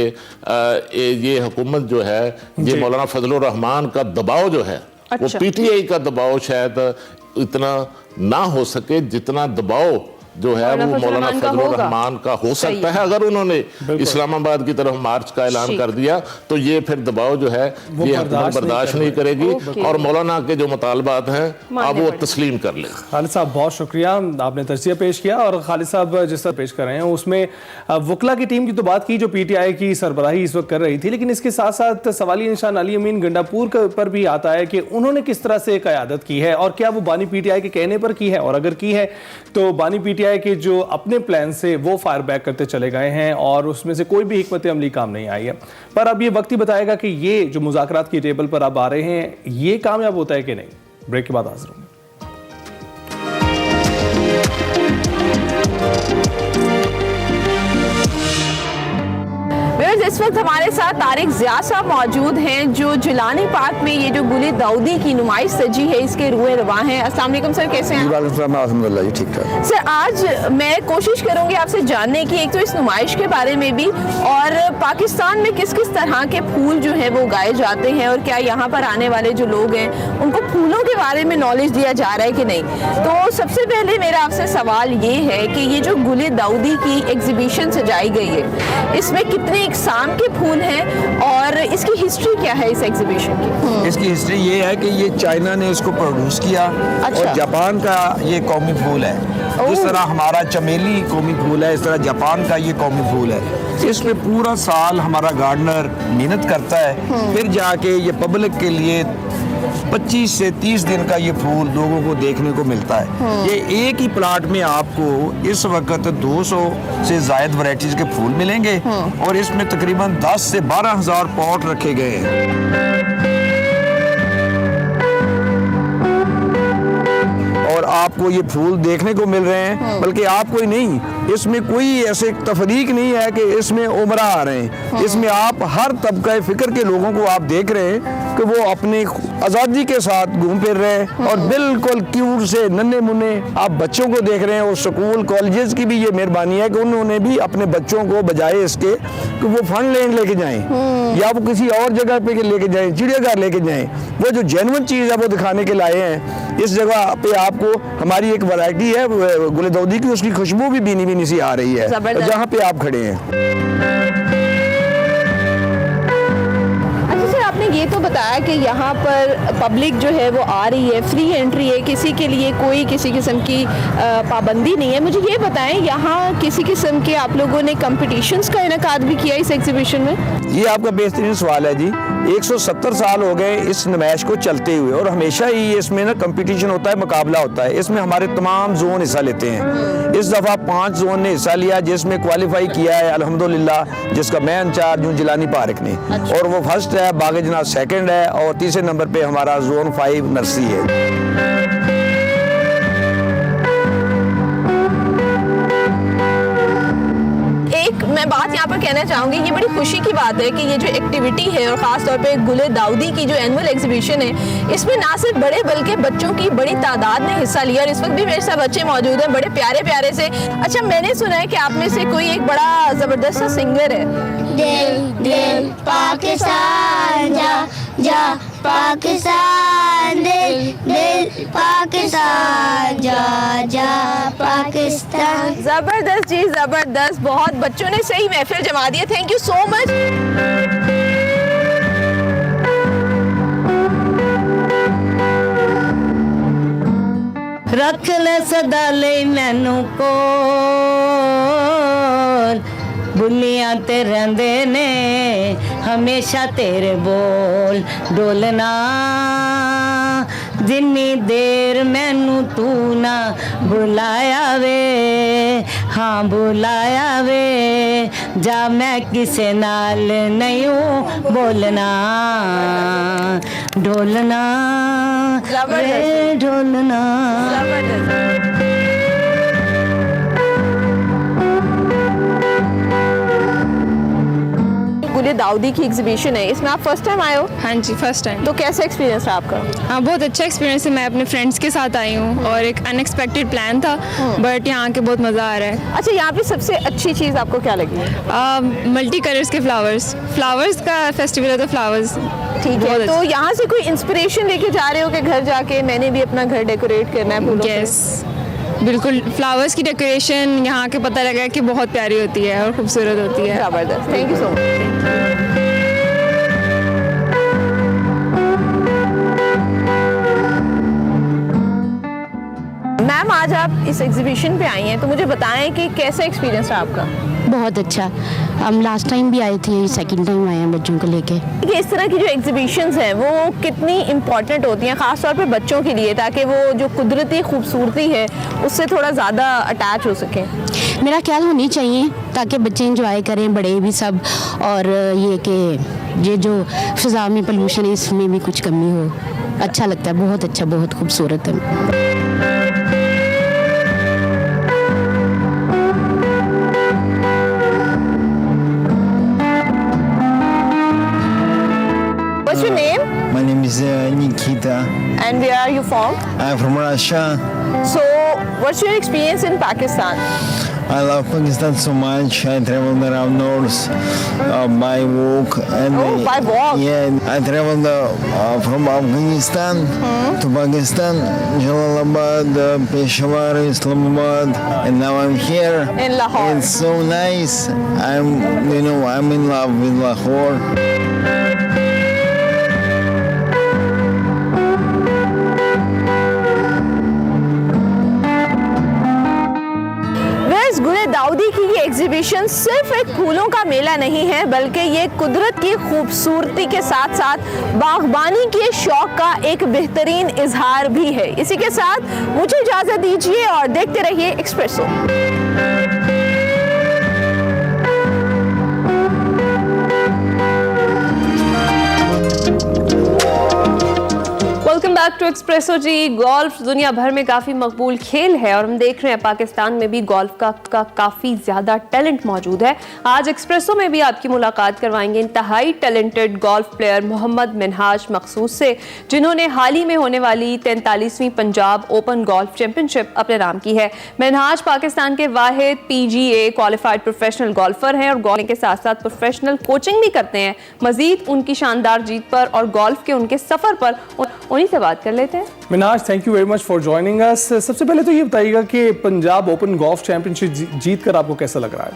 ये हुकूमत जो है ये मौलाना फजलुर रहमान का दबाव जो है वो पीटीआई का दबाव शायद इतना ना हो सके जितना दबाव जो है वो मौलाना फजलुर रहमान का हो सकता है। अगर उन्होंने इस्लामाबाद की तरफ मार्च का ऐलान कर दिया तो ये फिर दबाव जो है ये हुकूमत बर्दाश्त नहीं करेगी और मौलाना के जो मुतालबात हैं अब वो तस्लीम कर ले। खालिद साहब बहुत शुक्रिया, आपने तर्जिया पेश किया। और खालिद साहब जिस तरह पेश कर रहे हैं उसमें वकला की टीम की तो बात की जो पीटीआई की सरबराही इस वक्त कर रही थी, लेकिन इसके साथ साथ सवालिया निशान अली अमीन गंडापुर पर भी आता है कि उन्होंने किस तरह से क़यादत की है और क्या वो बानी पीटीआई के कहने पर की है, और अगर की है तो बानी पीटीआई के जो अपने प्लान से वो फायर बैक करते चले गए हैं और उसमें से कोई भी हिकमत अमली काम नहीं आई है। पर अब ये वक्त ही बताएगा कि ये जो मुज़ाकरात की टेबल पर अब आ रहे हैं ये कामयाब होता है कि नहीं। ब्रेक के बाद हाजिर होंगे। इस वक्त हमारे साथ तारिक ज़िया साहब मौजूद हैं जो जिलानी पार्क में ये जो गुले दाऊदी की नुमाइश सजी है इसके रुए रवा हैं। अस्सलाम वालेकुम सर, कैसे हैं? अल्हम्दुलिल्लाह जी ठीक ठाक। सर आज मैं कोशिश करूंगी आपसे जानने की एक तो इस नुमाइश के बारे में भी और पाकिस्तान में किस किस तरह के फूल जो है वो उगाए जाते हैं और क्या यहाँ पर आने वाले जो लोग हैं उनको फूलों के बारे में नॉलेज दिया जा रहा है कि नहीं। तो सबसे पहले मेरा आपसे सवाल ये है कि ये जो गुले दाऊदी की एग्जीबिशन सजाई गई है इसमें कितने इकसाम के फूल हैं और इसकी हिस्ट्री क्या है इस एग्जीबिशन की? इसकी हिस्ट्री ये है कि ये चाइना ने इसको प्रोड्यूस किया और जापान का ये कौमी फूल है। जिस तरह हमारा चमेली कौमी फूल है इस तरह जापान का ये कौमी फूल है। इसमें पूरा साल हमारा गार्डनर मेहनत करता है, फिर जाके ये पब्लिक के लिए 25 से 30 दिन का ये फूल लोगों को देखने को मिलता है। ये एक ही प्लाट में आपको इस वक्त 200 से ज़ायद वैरायटीज के फूल मिलेंगे और इसमें तकरीबन 10 से 12,000 पॉट रखे गए हैं। और आपको ये फूल देखने को मिल रहे हैं, बल्कि आपको ही नहीं, इसमें कोई ऐसे तफरीक नहीं है कि इसमें उमरा आ रहे हैं। इसमें आप हर तबका फिक्र के लोगों को आप देख रहे हैं कि वो अपनी आज़ादी के साथ घूम फिर रहे हैं और बिल्कुल क्यूट से नन्हे मुन्ने आप बच्चों को देख रहे हैं। और स्कूल कॉलेजेस की भी ये मेहरबानी है कि उन्होंने भी अपने बच्चों को बजाय इसके कि वो फन लैंड लेके जाएं या वो किसी और जगह पे लेके जाएं, चिड़ियाघर लेके जाएं, वो जो जेन्युइन चीज़ है वो दिखाने के लाए हैं। इस जगह पे आपको हमारी एक वैरायटी है गुले दाऊदी की, उसकी खुशबू भी बीनी बीनी सी आ रही है जहाँ पे आप खड़े हैं। आपने ये तो बताया कि यहाँ पर पब्लिक जो है वो आ रही है, फ्री एंट्री है, किसी के लिए कोई किसी किस्म की पाबंदी नहीं है। मुझे ये बताएं यहाँ किसी किस्म के आप लोगों ने कंपटीशंस का इनेकाद भी किया इस एग्जीबिशन में? ये आपका बेहतरीन सवाल है जी। 170 साल हो गए इस नुमाइश को चलते हुए और हमेशा ही इसमें ना कंपटीशन होता है, मुकाबला होता है। इसमें हमारे तमाम जोन हिस्सा लेते हैं। इस दफ़ा 5 जोन ने हिस्सा लिया जिसमें क्वालिफाई किया है अल्हम्दुलिल्लाह, जिसका मैं इंचार्ज हूँ जिलानी पार्क ने। और वो फर्स्ट है, बागे जनाब सेकंड है और तीसरे नंबर पे हमारा जोन 5 नर्सरी है। मैं बात यहाँ पर कहना चाहूँगी, ये बड़ी खुशी की बात है कि ये जो एक्टिविटी है और ख़ास तौर पे गुले दाऊदी की जो एनुअल एग्जीबिशन है इसमें ना सिर्फ बड़े बल्कि बच्चों की बड़ी तादाद ने हिस्सा लिया और इस वक्त भी मेरे साथ बच्चे मौजूद हैं बड़े प्यारे प्यारे से। अच्छा, मैंने सुना है कि आप में से कोई एक बड़ा ज़बरदस्त सा सिंगर है। दिल दिल पाकिस्तान जा जा पाकिस्तान, दिल दिल पाकिस्तान जा जा पाकिस्तान। जबरदस्त जी, जबरदस्त। बहुत बच्चों ने सही महफिल जमा दी है। Thank you so much. रख ले सदा ले मैनू कोल, बुलियां ते रहंदे ने हमेशा तेरे बोल, डोलना जिन्नी देर मैनू तू ना बुलाया वे, हाँ बुलाया वे, जा मैं किसे नाल नहीं बोलना, ढोलना रे ढोलना। दाऊदी की एग्जीबिशन है, इसमें आप फर्स्ट टाइम आए हो? हाँ जी, फर्स्ट टाइम। तो कैसा एक्सपीरियंस रहा आपका? हाँ, बहुत अच्छा एक्सपीरियंस है। मैं अपने फ्रेंड्स के साथ आई हूँ और एक अनएक्सपेक्टेड प्लान था, बट यहाँ के बहुत मज़ा आ रहा है। अच्छा, यहाँ पे सबसे अच्छी चीज़ आपको क्या लगी है? मल्टी कलर्स के फ्लावर्स का फेस्टिवल है, तो फ्लावर्स ठीक है। तो यहाँ से कोई इंस्पिरेशन लेके जा रहे हो कि घर जाके मैंने भी अपना घर डेकोरेट करना है फूलों से? यस, बिल्कुल। फ्लावर्स की डेकोरेशन यहाँ के पता लगा कि बहुत प्यारी होती है और खूबसूरत होती है। जबरदस्त, thank you so much. Ma'am, आज आप इस एग्जीबिशन पे आई हैं, तो मुझे बताएं कि कैसा एक्सपीरियंस रहा आपका? बहुत अच्छा। हम लास्ट टाइम भी आए थे, सेकंड टाइम आए हैं बच्चों को लेके। कि इस तरह की जो एग्जीबिशंस हैं वो कितनी इम्पॉर्टेंट होती हैं, ख़ास तौर पे बच्चों के लिए, ताकि वो जो कुदरती खूबसूरती है उससे थोड़ा ज़्यादा अटैच हो सकें? मेरा ख्याल होनी चाहिए ताकि बच्चे इंजॉय करें, बड़े भी सब, और ये कि ये जो फ़िज़ा में पोल्यूशन है इसमें भी कुछ कमी हो। अच्छा लगता है, बहुत अच्छा, बहुत खूबसूरत है। What's your name? My name is Nikita. And where are you from? I'm from Russia. So, what's your experience in Pakistan? I love Pakistan so much. I traveled around north by walk. And by walk? Yeah, I traveled from Afghanistan to Pakistan, Jalalabad, Peshawar, Islamabad, and now I'm here. In Lahore. It's so nice. I'm in love with Lahore. गुले दाऊदी की ये exhibition सिर्फ एक फूलों का मेला नहीं है, बल्कि ये कुदरत की खूबसूरती के साथ साथ बागबानी के शौक का एक बेहतरीन इजहार भी है। इसी के साथ मुझे इजाज़त दीजिए और देखते रहिए Expresso. Welcome back to Expresso जी। गोल्फ दुनिया भर में काफ़ी मकबूल खेल है और हम देख रहे हैं पाकिस्तान में भी गोल्फ का काफ़ी ज़्यादा टैलेंट मौजूद है। आज एक्सप्रेसो में भी आपकी मुलाकात करवाएंगे इंतहाई talented golf player Mohammad Minhaj Makhsoos से, जिन्होंने हाल ही में होने वाली 43वीं पंजाब ओपन गोल्फ चैंपियनशिप अपने नाम की है। मिनहाज पाकिस्तान के वाहिद PGA क्वालिफाइड प्रोफेशनल गोल्फर हैं और गोल्फ के साथ साथ प्रोफेशनल कोचिंग भी करते हैं। मजीद उनकी शानदार जीत पर और गोल्फ के उनके सफ़र पर उन्हीं से बात कर लेते हैं। Minhaj, thank you very much for joining us. सबसे पहले तो ये बताइएगा कि पंजाब ओपन गोल्फ चैंपियनशिप जीत कर आपको कैसा लग रहा है?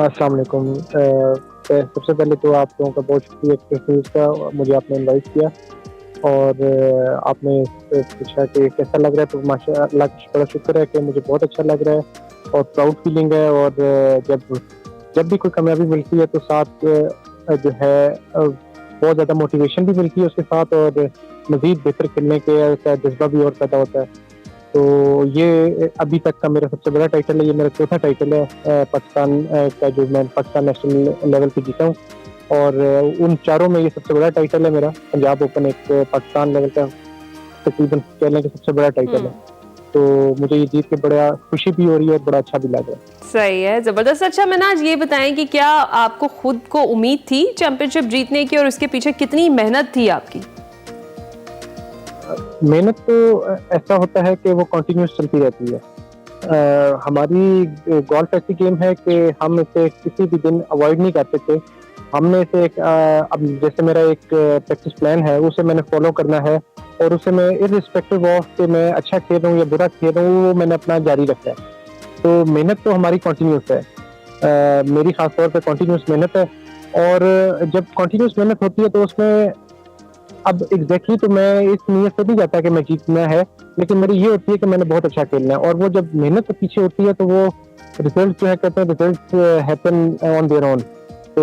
अस्सलाम वालेकुम। सबसे पहले तो आप लोगों का बहुत शुक्रिया एक्सप्रेस का, मुझे आपने इनवाइट किया और आपने पूछा कि कैसा लग रहा है, तो माशाअल्लाह बड़ा शुक्र है कि मुझे बहुत अच्छा लग रहा है और प्राउड फीलिंग है। और जब भी कोई कामयाबी मिलती है तो साथ जो है बहुत ज़्यादा मोटिवेशन भी मिलती है उसके साथ, और मज़ीद बेहतर खेलने का जज्बा भी और पैदा होता है। तो ये अभी तक का मेरा सबसे बड़ा टाइटल है, ये मेरा चौथा टाइटल है पाकिस्तान का, जो मैं पाकिस्तान नेशनल लेवल पे जीता हूँ, और उन चारों में ये सबसे बड़ा टाइटल है मेरा। पंजाब ओपन एक पाकिस्तान लेवल का तकरीबन कहने का सबसे बड़ा टाइटल है, तो मुझे ये जीत के बड़ा खुशी भी हो रही है और बड़ा अच्छा भी लग रहा है। सही है, ज़बरदस्त। अच्छा मिनहाज, ये बताएं कि क्या आपको खुद को उम्मीद थी चैंपियनशिप जीतने की और उसके पीछे कितनी मेहनत थी आपकी? मेहनत तो ऐसा होता है कि वो कंटिन्यूस चलती रहती है। हमारी गोल्फ ऐसी गेम है कि हम इसे किसी भी दिन अवॉइड नहीं कर सकते। हमने इसे अब जैसे मेरा एक प्रैक्टिस प्लान है, उसे मैंने फॉलो करना है और उसे मैं इर्रिस्पेक्टिव ऑफ कि मैं अच्छा खेल रहा हूँ या बुरा खेल रहा हूँ, वो मैंने अपना जारी रखा है। तो मेहनत तो हमारी कंटिन्यूस है, मेरी खास तौर पे कंटिन्यूस मेहनत है। और जब कंटिन्यूस मेहनत होती है तो उसमें अब एग्जैक्टली तो मैं इस नीयत से नहीं जाता कि मैं जीतना है, लेकिन मेरी ये होती है कि मैंने बहुत अच्छा खेलना है। और वो जब मेहनत पीछे होती है तो वो रिजल्ट जो है, कहते हैं result happen on their own, तो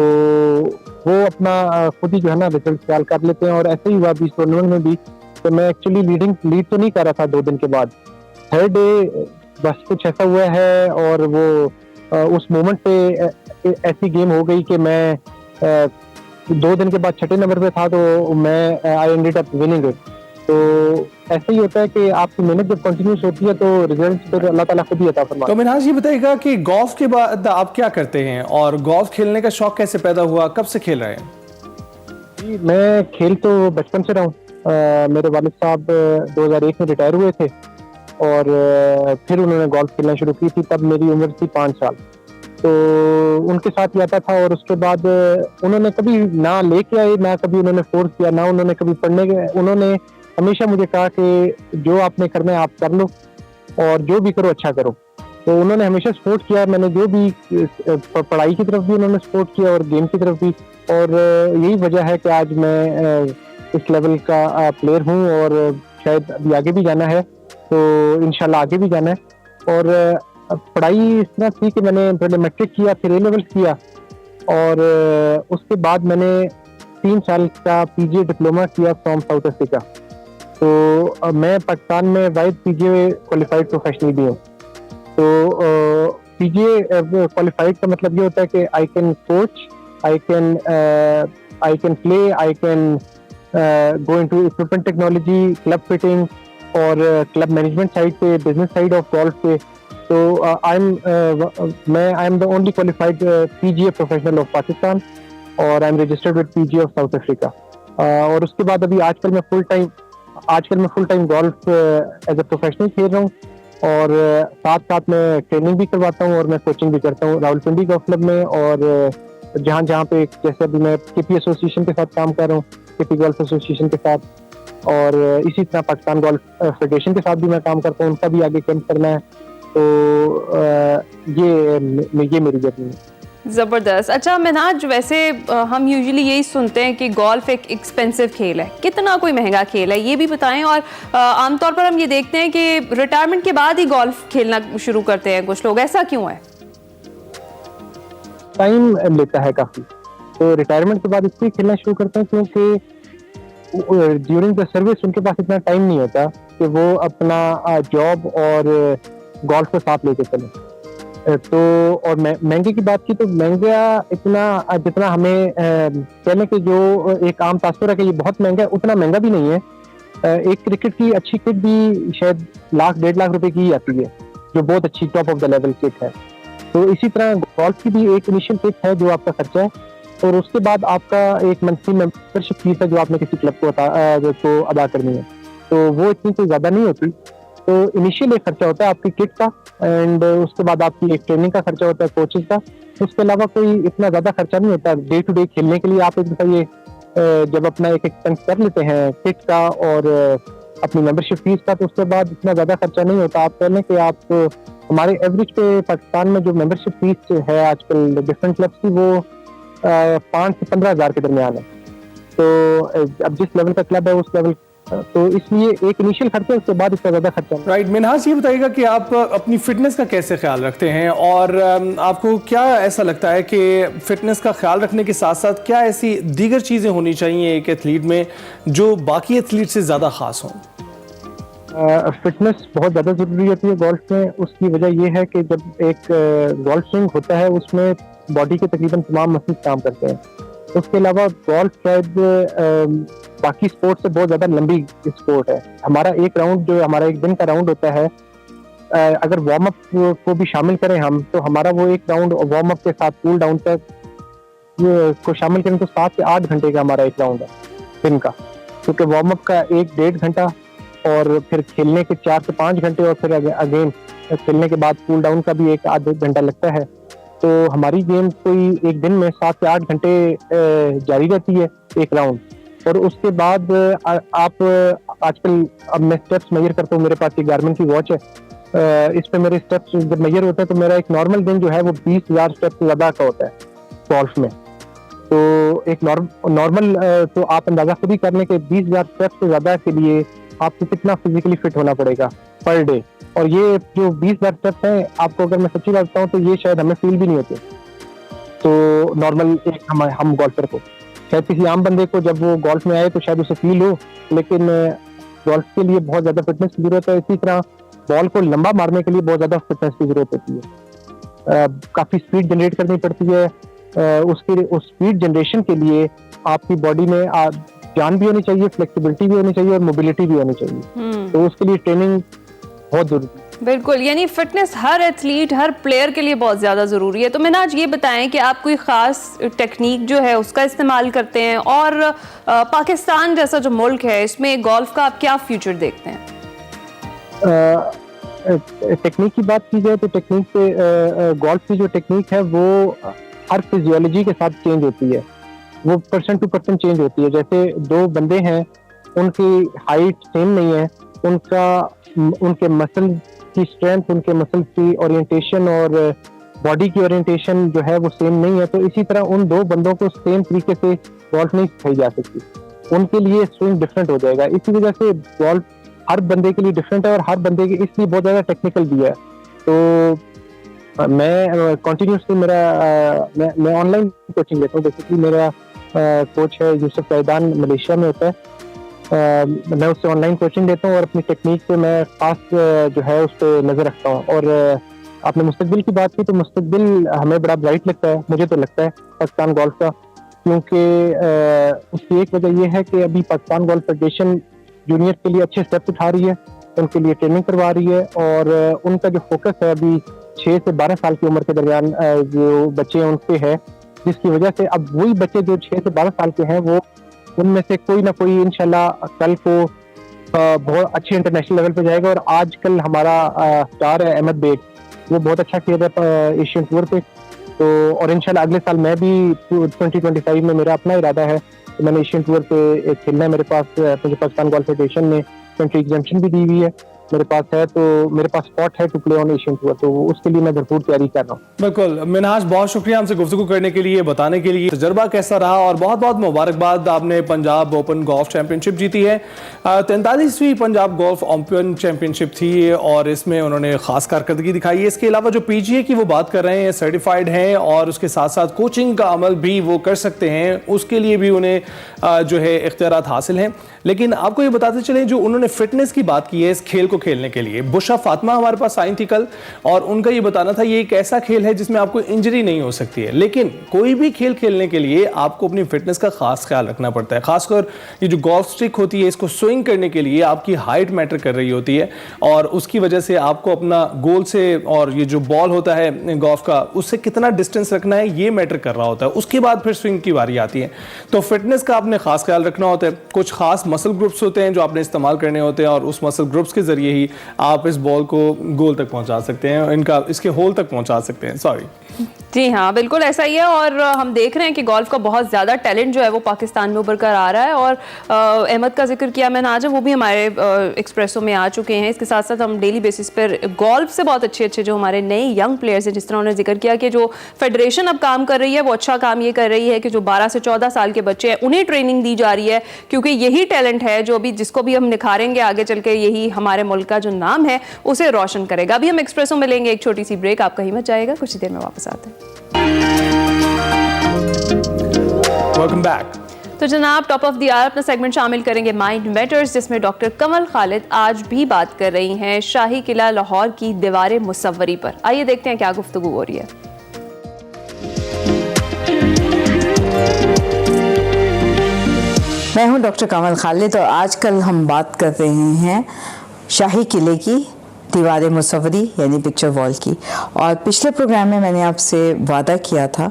वो अपना खुद ही जो है ना रिजल्ट ख्याल कर लेते हैं। और ऐसे ही हुआ भी इस टूर्नामेंट में भी, तो मैं एक्चुअली लीड तो नहीं कर रहा था 2 दिन के बाद, थर्ड डे बस कुछ ऐसा हुआ है और वो उस मोमेंट पे ऐसी गेम हो गई कि मैं 2 दिन के बाद 6ठे नंबर पे था, तो मैं I ended up winning it. تو ایسا ہی ہوتا ہے کہ آپ کی محنت جب کنٹینیوس ہوتی ہے تو ریزلٹ پھر اللہ تعالیٰ خود ہی عطا فرماتا ہے. تو منہاج یہ بتائیے گا کہ گولف کے بعد آپ کیا کرتے ہیں اور گولف کھیلنے کا شوق کیسے پیدا ہوا, کب سے کھیل رہے ہیں؟ جی میں کھیل تو بچپن سے رہا ہوں. میرے والد صاحب 2001 میں ریٹائر ہوئے تھے اور پھر انہوں نے گولف کھیلنا شروع کی تھی. تب میری عمر تھی 5 سال. تو ان کے ساتھ جاتا تھا اور اس کے بعد انہوں نے کبھی نہ لے کے آئے, نہ کبھی انہوں نے فورس کیا, نہ انہوں نے کبھی پڑھنے کے. انہوں نے ہمیشہ مجھے کہا کہ جو آپ نے کرنا ہے آپ کر لو اور جو بھی کرو اچھا کرو. تو انہوں نے ہمیشہ سپورٹ کیا. میں نے جو بھی پڑھائی کی طرف بھی انہوں نے سپورٹ کیا اور گیم کی طرف بھی, اور یہی وجہ ہے کہ آج میں اس لیول کا پلیئر ہوں اور شاید ابھی آگے بھی جانا ہے, تو انشاءاللہ آگے بھی جانا ہے. اور پڑھائی اس طرح تھی کہ میں نے پہلے میٹرک کیا, پھر اے لیول کیا, اور اس کے بعد میں نے 3 سال کا پی جی اے ڈپلوما کیا فرام ساؤتھ افریقہ. تو میں پاکستان میں واحد پی جی اے کوالیفائڈ پروفیشنل بھی ہوں. تو پی جی اے کوالیفائڈ کا مطلب یہ ہوتا ہے کہ I can coach, I can play, I can go into equipment technology, club fitting اور کلب مینجمنٹ سائڈ پہ, بزنس سائڈ آف گولف پہ. تو I'm the only qualified P G A professional of Pakistan اور I'm registered with P G A of South Africa. اور اس کے بعد ابھی آج کل میں full time golf as a professional کھیل رہا ہوں, اور ساتھ ساتھ میں ٹریننگ بھی کرواتا ہوں اور میں کوچنگ بھی کرتا ہوں راولپنڈی گولف کلب میں, اور جہاں پہ جیسے ابھی میں کے پی ایسوسیشن کے ساتھ کام کر رہا ہوں, کے پی گولف ایسوسیشن کے ساتھ, اور اسی طرح پاکستان گولف فیڈریشن کے ساتھ بھی میں کام کرتا ہوں, ان کا بھی آگے کیمپ کرنا ہے. تو یہ میری جرنی ہے. زبردست. اچھا منہاج, ویسے ہم یوزلی یہی سنتے ہیں کہ گولف ایک ایکسپینسو کھیل ہے, کتنا کوئی مہنگا کھیل ہے یہ بھی بتائیں. اور عام طور پر ہم یہ دیکھتے ہیں کہ ریٹائرمنٹ کے بعد ہی گولف کھیلنا شروع کرتے ہیں کچھ لوگ, ایسا کیوں ہے؟ ٹائم لیتا ہے کافی. تو ریٹائرمنٹ کے بعد اس لیے کھیلنا شروع کرتے ہیں کیونکہ ڈیورنگ دا سروس ان کے پاس اتنا ٹائم نہیں ہوتا کہ وہ اپنا جاب اور گولف کو ساتھ لے کے چلیں. تو اور مہنگے کی بات کی تو مہنگا اتنا جتنا ہمیں کہنے کہ جو ایک عام تاثر ہے کہ یہ بہت مہنگا ہے, اتنا مہنگا بھی نہیں ہے. ایک کرکٹ کی اچھی کٹ بھی شاید 1,00,000 1,50,000 روپے کی ہی آتی ہے, جو بہت اچھی ٹاپ آف دا لیول کٹ ہے. تو اسی طرح گولف کی بھی ایک انیشیل کٹ ہے جو آپ کا خرچہ ہے, اور اس کے بعد آپ کا ایک منتھلی ممبرشپ فیس ہے جو آپ نے کسی کلب کو ادا کرنی ہے. تو وہ اتنی کوئی زیادہ نہیں ہوتی. تو انیشیل ایک خرچہ ہوتا ہے آپ کی کٹ کا, اینڈ اس کے بعد آپ کی ایک ٹریننگ کا خرچہ ہوتا ہے, کوچز کا. اس کے علاوہ کوئی اتنا زیادہ خرچہ نہیں ہوتا. ڈے ٹو ڈے کھیلنے کے لیے آپ ایک دفعہ یہ جب اپنا ایک ایکسپینس کر لیتے ہیں کٹ کا اور اپنی ممبرشپ فیس کا, تو اس کے بعد اتنا زیادہ خرچہ نہیں ہوتا. آپ کہہ لیں کہ آپ ہمارے ایوریج پہ پاکستان میں جو ممبرشپ فیس ہے آج کل ڈفرینٹ کلبس کی, وہ 5 سے 15,000 کے درمیان ہے. تو اب جس لیول کا کلب ہے اس لیول, تو اس لیے ایک انیشیل خرچہ, اس کے بعد اس کا زیادہ خرچہ. رائٹ. منہاج یہ بتائیے گا کہ آپ اپنی فٹنس کا کیسے خیال رکھتے ہیں, اور آپ کو کیا ایسا لگتا ہے کہ فٹنس کا خیال رکھنے کے ساتھ ساتھ کیا ایسی دیگر چیزیں ہونی چاہیے ایک ایتھلیٹ میں جو باقی ایتھلیٹ سے زیادہ خاص ہوں؟ فٹنس بہت زیادہ ضروری ہوتی ہے گولف میں. اس کی وجہ یہ ہے کہ جب ایک گولف سوئنگ ہوتا ہے اس میں باڈی کے تقریباً تمام مسلز کام کرتے ہیں. اس کے علاوہ گولف شاید باقی اسپورٹ سے بہت زیادہ لمبی اسپورٹ ہے. ہمارا ایک راؤنڈ جو ہمارا ایک دن کا راؤنڈ ہوتا ہے, اگر وارم اپ کو بھی شامل کریں ہم, تو ہمارا وہ ایک راؤنڈ وارم اپ کے ساتھ کول ڈاؤن تک کو شامل کریں تو 7 سے 8 گھنٹے کا ہمارا ایک راؤنڈ ہے دن کا. کیونکہ وارم اپ کا 1-1.5 گھنٹہ اور پھر کھیلنے کے 4 سے 5 گھنٹے, اور پھر اگین کھیلنے کے بعد کول ڈاؤن کا بھی 1-1.5 گھنٹہ لگتا ہے. تو ہماری گیم کوئی ایک دن میں 7 سے 8 گھنٹے جاری رہتی ہے ایک راؤنڈ. اور اس کے بعد آپ آج کل, اب میں اسٹیپس میئر کرتا ہوں, میرے پاس ایک گارمن کی واچ ہے, اس پہ میرے اسٹیپس جب میئر ہوتے ہیں تو میرا ایک نارمل دن جو ہے وہ 20,000 اسٹیپس سے زیادہ کا ہوتا ہے گولف میں. تو ایک نارمل, تو آپ اندازہ خود ہی کر لیں کہ 20,000 اسٹیپس سے زیادہ کے لیے آپ کو کتنا فزیکلی فٹ ہونا پڑے گا پر ڈے. اور یہ جو 20,000 اسٹیپس ہیں, آپ کو اگر میں سچی بات بتاؤں تو یہ شاید ہمیں فیل بھی نہیں ہوتے. تو نارمل ایک ہم گولفر کو, شاید کسی عام بندے کو جب وہ گولف میں آئے تو شاید اسے فیل ہو, لیکن گولف کے لیے بہت زیادہ فٹنس کی ضرورت ہے. اسی طرح بال کو لمبا مارنے کے لیے بہت زیادہ فٹنس کی ضرورت ہوتی ہے. کافی اسپیڈ جنریٹ کرنی پڑتی ہے. اس اسپیڈ جنریشن کے لیے آپ کی باڈی میں जान भी होनी चाहिए, फ्लेक्सिबिलिटी भी होनी चाहिए और मोबिलिटी भी होनी चाहिए। तो उसके लिए ट्रेनिंग बहुत जरूरी है। बिल्कुल, यानी फिटनेस हर एथलीट, हर प्लेयर के लिए बहुत ज़्यादा ज़रूरी है। तो मिन्हाज ये बताएं कि आप कोई ख़ास टेक्निक जो है उसका इस्तेमाल करते हैं, और पाकिस्तान जैसा जो मुल्क है इसमें गोल्फ का आप क्या फ्यूचर देखते हैं? टेक्निक की बात की जाए तो टेक्निक पे गोल्फ की जो टेक्निक है वो हर फिजियोलॉजी के साथ चेंज होती है, वो पर्सन टू पर्सन चेंज होती है। जैसे दो बंदे हैं, उनकी हाइट सेम नहीं है, उनके मसल की स्ट्रेंथ, उनके मसल की ओरिएंटेशन और बॉडी की ओरिएंटेशन जो है वो सेम नहीं है। तो इसी तरह उन दो बंदों को सेम तरीके से गोल्फ नहीं सिखाई जा सकती, उनके लिए स्विंग डिफरेंट हो जाएगा। इसी वजह से गोल्फ हर बंदे के लिए डिफरेंट है और हर बंदे के इसलिए बहुत ज़्यादा टेक्निकल भी है। तो मैं कंटिन्यूसली मैं ऑनलाइन कोचिंग लेता हूँ। बेसिकली मेरा कोच है यूसुफ फैदान, मलेशिया में होता है। मैं उससे ऑनलाइन कोचिंग लेता हूँ और अपनी टेक्निक पे मैं खास जो है उस पर नज़र रखता हूँ। और आपने मुस्तकबिल की बात की, तो मुस्तकबिल हमें बड़ा ब्राइट लगता है, मुझे तो लगता है पाकिस्तान गोल्फ का, क्योंकि उसकी एक वजह यह है कि अभी पाकिस्तान गोल्फ फेडरेशन जूनियर के लिए अच्छे स्टेप्स उठा रही है, उनके लिए ट्रेनिंग करवा रही है, और उनका जो फोकस है अभी 6 से 12 साल की उम्र के दरमियान जो बच्चे हैं उन पे है, जिसकी वजह से अब वही बच्चे जो 6 से 12 साल के हैं वो उनमें से कोई ना कोई इंशाल्लाह कल को बहुत अच्छे इंटरनेशनल लेवल पे जाएगा। और आजकल हमारा स्टार है अहमद बेग, वो बहुत अच्छा खेल रहा है एशियन टूर पे। तो और इंशाल्लाह अगले साल मैं भी 2025 में मेरा अपना इरादा है, तो मैंने एशियन टूर पे खेलना है। मेरे पास मुझे पाकिस्तान गोल्फ फेडरेशन ने कंट्री एग्जाम्पशन भी दी हुई है मेरे पास है, तो मेरे पास स्पॉट है to play on Asian tour, तो उसके लिए मैं भरपूर तैयारी कर रहा हूँ। बिल्कुल मिन्हाज, बहुत शुक्रिया हमसे गुफ्तगू करने के लिए, बताने के लिए तजर्बा कैसा रहा, और बहुत बहुत मुबारकबाद, आपने पंजाब ओपन गोल्फ चैंपियनशिप जीती है। 43वीं पंजाब गोल्फ ओपन चैंपियनशिप थी और इसमें उन्होंने खास कारकर्दगी दिखाई है। इसके अलावा जो PGA की वो बात कर रहे हैं, सर्टिफाइड हैं और उसके साथ साथ कोचिंग का अमल भी वो कर सकते हैं, उसके लिए भी उन्हें जो है इख्तियारात हासिल हैं। लेकिन आपको ये बताते चलें, जो उन्होंने फिटनेस की बात की है इस खेल को खेलने के लिए, बुशरा फातिमा हमारे पास आई थी कल, और उनका ये बताना था ये एक ऐसा खेल है जिसमें आपको इंजरी नहीं हो सकती है, लेकिन कोई भी खेल खेलने के लिए आपको अपनी फिटनेस का खास ख्याल रखना पड़ता है। खासकर ये जो गोल्फ स्टिक होती है, इसको स्विंग करने के लिए आपकी हाइट मैटर कर रही होती है, और उसकी वजह से आपको अपना गोल से, और ये जो बॉल होता है गोल्फ का, उससे कितना डिस्टेंस रखना है ये मैटर कर रहा होता है। उसके बाद फिर स्विंग की बारी आती है। तो फिटनेस का आपने खास ख्याल रखना होता है। कुछ खास मसल ग्रुप्स होते हैं जो आपने इस्तेमाल करने होते हैं, और उस मसल ग्रुप्स के जरिए ही आप इस बॉल को गोल तक पहुंचा सकते हैं, इसके होल तक पहुंचा सकते हैं। सॉरी, जी हाँ, बिल्कुल ऐसा ही है। और हम देख रहे हैं कि गोल्फ का बहुत ज़्यादा टैलेंट जो है वो पाकिस्तान में उभर कर आ रहा है, और अहमद का जिक्र किया मैंने आज, वो भी हमारे एक्सप्रेसो में आ चुके हैं। इसके साथ साथ हम डेली बेसिस पर गोल्फ से बहुत अच्छे अच्छे जो हमारे नए यंग प्लेयर्स हैं, जिस तरह उन्होंने जिक्र किया कि जो फेडरेशन अब काम कर रही है वो अच्छा काम ये कर रही है कि जो 12 से 14 साल के बच्चे हैं उन्हें ट्रेनिंग दी जा रही है, क्योंकि यही टैलेंट है जो भी जिसको भी हम निखारेंगे आगे चल के, यही हमारे मुल्क का जो नाम है उसे रोशन करेगा। अभी हम एक्सप्रेसो में लेंगे एक छोटी सी ब्रेक, आप कहीं मत जाएगा, कुछ ही देर में वापस आते हैं। Welcome back. तो जनाब, टॉप ऑफ द आवर अपना सेगमेंट शामिल करेंगे माइंड मैटर्स, जिसमें डॉक्टर कमल खालिद आज भी बात कर रही हैं शाही किला लाहौर की दीवार मुसव्वरी पर। आइए देखते हैं क्या गुफ्तगू हो रही है। मैं हूं डॉक्टर कमल खालिद और आजकल हम बात कर रहे हैं शाही किले की दीवार मुसव्वरी यानी पिक्चर वॉल की। और पिछले प्रोग्राम में मैंने आपसे वादा किया था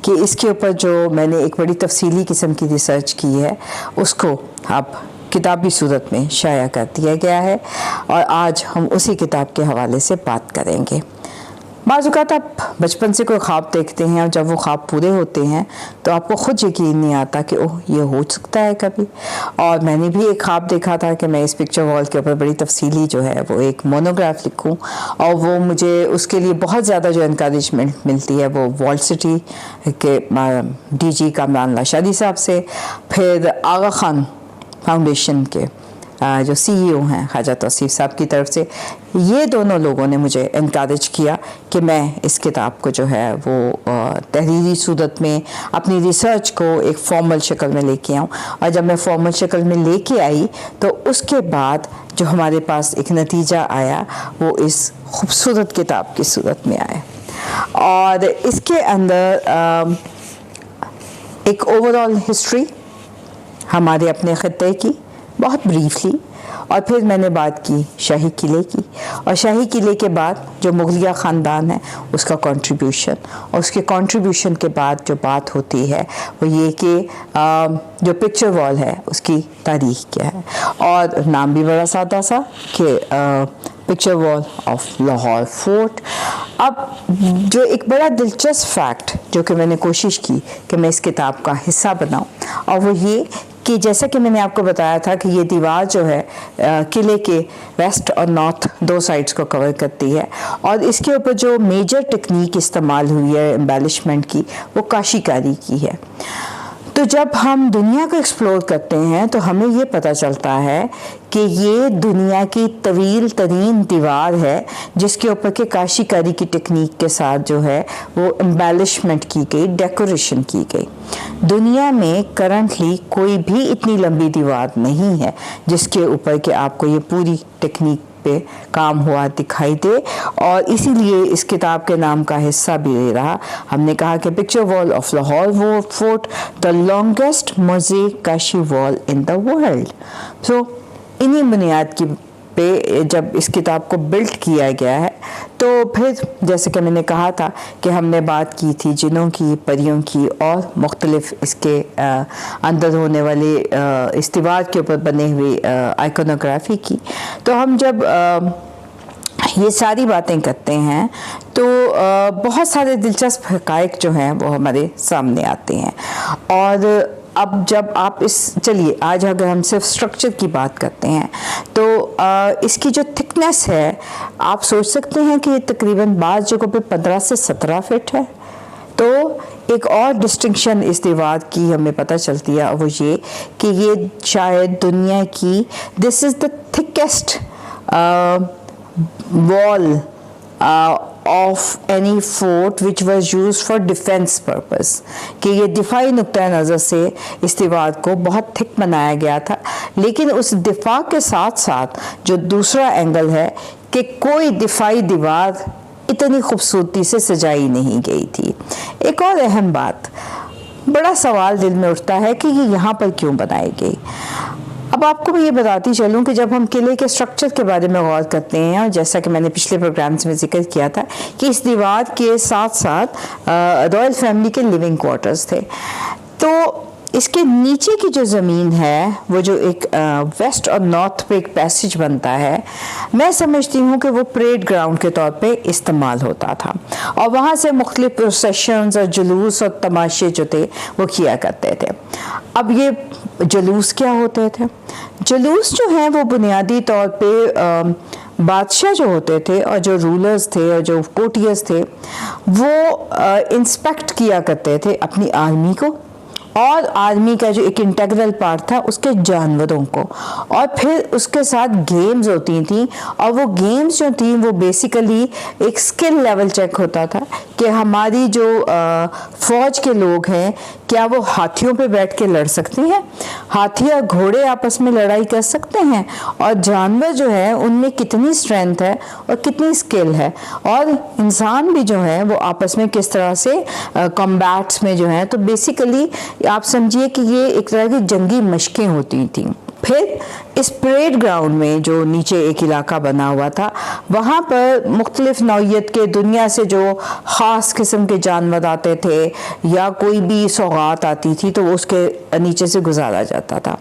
कि इसके ऊपर जो मैंने एक बड़ी तफसीली किस्म की रिसर्च की है उसको अब किताबी सूरत में शाया कर दिया गया है, और आज हम उसी किताब के हवाले से बात करेंगे। बाज़ औक़ात आप बचपन से कोई ख्वाब देखते हैं और जब वो ख्वाब पूरे होते हैं तो आपको ख़ुद यकीन नहीं आता कि ओह ये हो सकता है कभी। और मैंने भी एक ख्वाब देखा था कि मैं इस पिक्चर वॉल के ऊपर बड़ी तफसीली जो है वो एक मोनोग्राफ लिखूं, और वो मुझे उसके लिए बहुत ज़्यादा जो इनकरेजमेंट मिलती है वो वॉल सिटी के DG कामरान लाशादी साहब से, फिर आगा खान फाउंडेशन के जो CEO हैं ख्वाजा तौसीफ साहब की तरफ से। ये दोनों लोगों ने मुझे इनकरेज किया कि मैं इस किताब को जो है वो तहरीरी सूरत में अपनी रिसर्च को एक फॉर्मल शक्ल में लेके आऊँ। और जब मैं फॉर्मल शक्ल में लेके आई तो उसके बाद जो हमारे पास एक नतीजा आया वो इस खूबसूरत किताब की सूरत में आया। और इसके अंदर एक ओवरऑल हिस्ट्री हमारे अपने ख़त्ते की बहुत ब्रीफली, और फिर मैंने बात की शाही किले की, और शाही किले के बाद जो मुगलिया ख़ानदान है उसका कंट्रीब्यूशन, और उसके कंट्रीब्यूशन के बाद जो बात होती है वो ये कि जो पिक्चर वॉल है उसकी तारीख़ क्या है, और नाम भी बड़ा सादा सा कि picture wall of Lahore fort. अब जो एक बड़ा दिलचस्प फैक्ट जो कि मैंने कोशिश की कि मैं इस किताब का हिस्सा बनाऊं, और वो ये कि जैसा कि मैंने आपको बताया था कि ये दीवार जो है किले के वेस्ट और नॉर्थ दो साइड्स को कवर करती है, और इसके ऊपर जो मेजर टेक्निक इस्तेमाल हुई है एम्बेलिशमेंट की वो काशीकारी की है। तो जब हम दुनिया को एक्सप्लोर करते हैं तो हमें ये पता चलता है कि ये दुनिया की तवील तरीन दीवार है जिसके ऊपर के काशीकारी की टेक्निक के साथ जो है वो एम्बेलिशमेंट की गई, डेकोरेशन की गई। दुनिया में करंटली कोई भी इतनी लंबी दीवार नहीं है जिसके ऊपर के आपको ये पूरी टेक्निक पे काम हुआ दिखाई दे, और इसीलिए इस किताब के नाम का हिस्सा भी ले रहा। हमने कहा कि picture wall of Lahore fort, the longest mosaic काशी wall in the world. So इन्हीं बुनियाद की पे जब इस किताब को बिल्ड किया गया है, तो फिर जैसे कि मैंने कहा था कि हमने बात की थी जिनों की, परियों की, और मुख्तलिफ इसके अंदर होने वाले इस दीवार के ऊपर बने हुए आइकोनोग्राफी की। तो हम जब ये सारी बातें करते हैं तो बहुत सारे दिलचस्प हक़ाइक़ जो हैं वो हमारे सामने आते हैं। और अब जब आप चलिए आज अगर हम सिर्फ स्ट्रक्चर की बात करते हैं तो इसकी जो थिकनेस है आप सोच सकते हैं कि ये तकरीबन बाज़ जगहों पे 15 से 17 फीट है। तो एक और डिस्टिंक्शन इस दीवार की हमें पता चलती है, और वो ये कि ये शायद दुनिया की this is the thickest wall of any fort which was used for defense purpose, कि ये दिफाई नुक्ता नज़र से इस दीवार को बहुत थिक बनाया गया था। लेकिन उस दिफा के साथ साथ जो दूसरा एंगल है कि कोई दिफाई दीवार इतनी खूबसूरती से सजाई नहीं गई थी। एक और अहम बात, बड़ा सवाल दिल में उठता है कि ये यहाँ पर क्यों बनाई गई। अब आपको मैं ये बताती चलूँ कि जब हम किले के स्ट्रक्चर के बारे में गौर करते हैं, और जैसा कि मैंने पिछले प्रोग्राम्स में जिक्र किया था कि इस दीवार के साथ साथ रॉयल फैमिली के लिविंग क्वार्टर्स थे, तो इसके नीचे की जो ज़मीन है वो जो एक वेस्ट और नॉर्थ पे एक पैसेज बनता है, मैं समझती हूँ कि वो परेड ग्राउंड के तौर पे इस्तेमाल होता था, और वहाँ से मुख्तलिफ प्रोसेशंस और जुलूस और तमाशे जो थे वो किया करते थे। अब ये जुलूस क्या होते थे? जुलूस जो हैं वो बुनियादी तौर पे बादशाह जो होते थे और जो रूलर्स थे और जो कोटियर्स थे वो इंस्पेक्ट किया करते थे अपनी आर्मी को, और आर्मी का जो एक इंटेग्रल पार्ट था उसके जानवरों को, और फिर उसके साथ गेम्स होती थी, और वो गेम्स जो थी वो बेसिकली एक स्किल लेवल चेक होता था कि हमारी जो फौज के लोग हैं क्या वो हाथियों पे बैठ के लड़ सकते हैं, हाथी और घोड़े आपस में लड़ाई कर सकते हैं, और जानवर जो है उनमें कितनी स्ट्रेंथ है और कितनी स्किल है, और इंसान भी जो है वो आपस में किस तरह से कॉम्बैट्स में जो है। तो बेसिकली आप समझिए कि ये एक तरह की जंगी मशकें होती थी। फिर इस परेड ग्राउंड में जो नीचे एक इलाका बना हुआ था, वहाँ पर मुख्तलिफ नौइयत के दुनिया से जो ख़ास किस्म के जानवर आते थे या कोई भी सौगात आती थी तो उसके नीचे से गुजारा जाता था।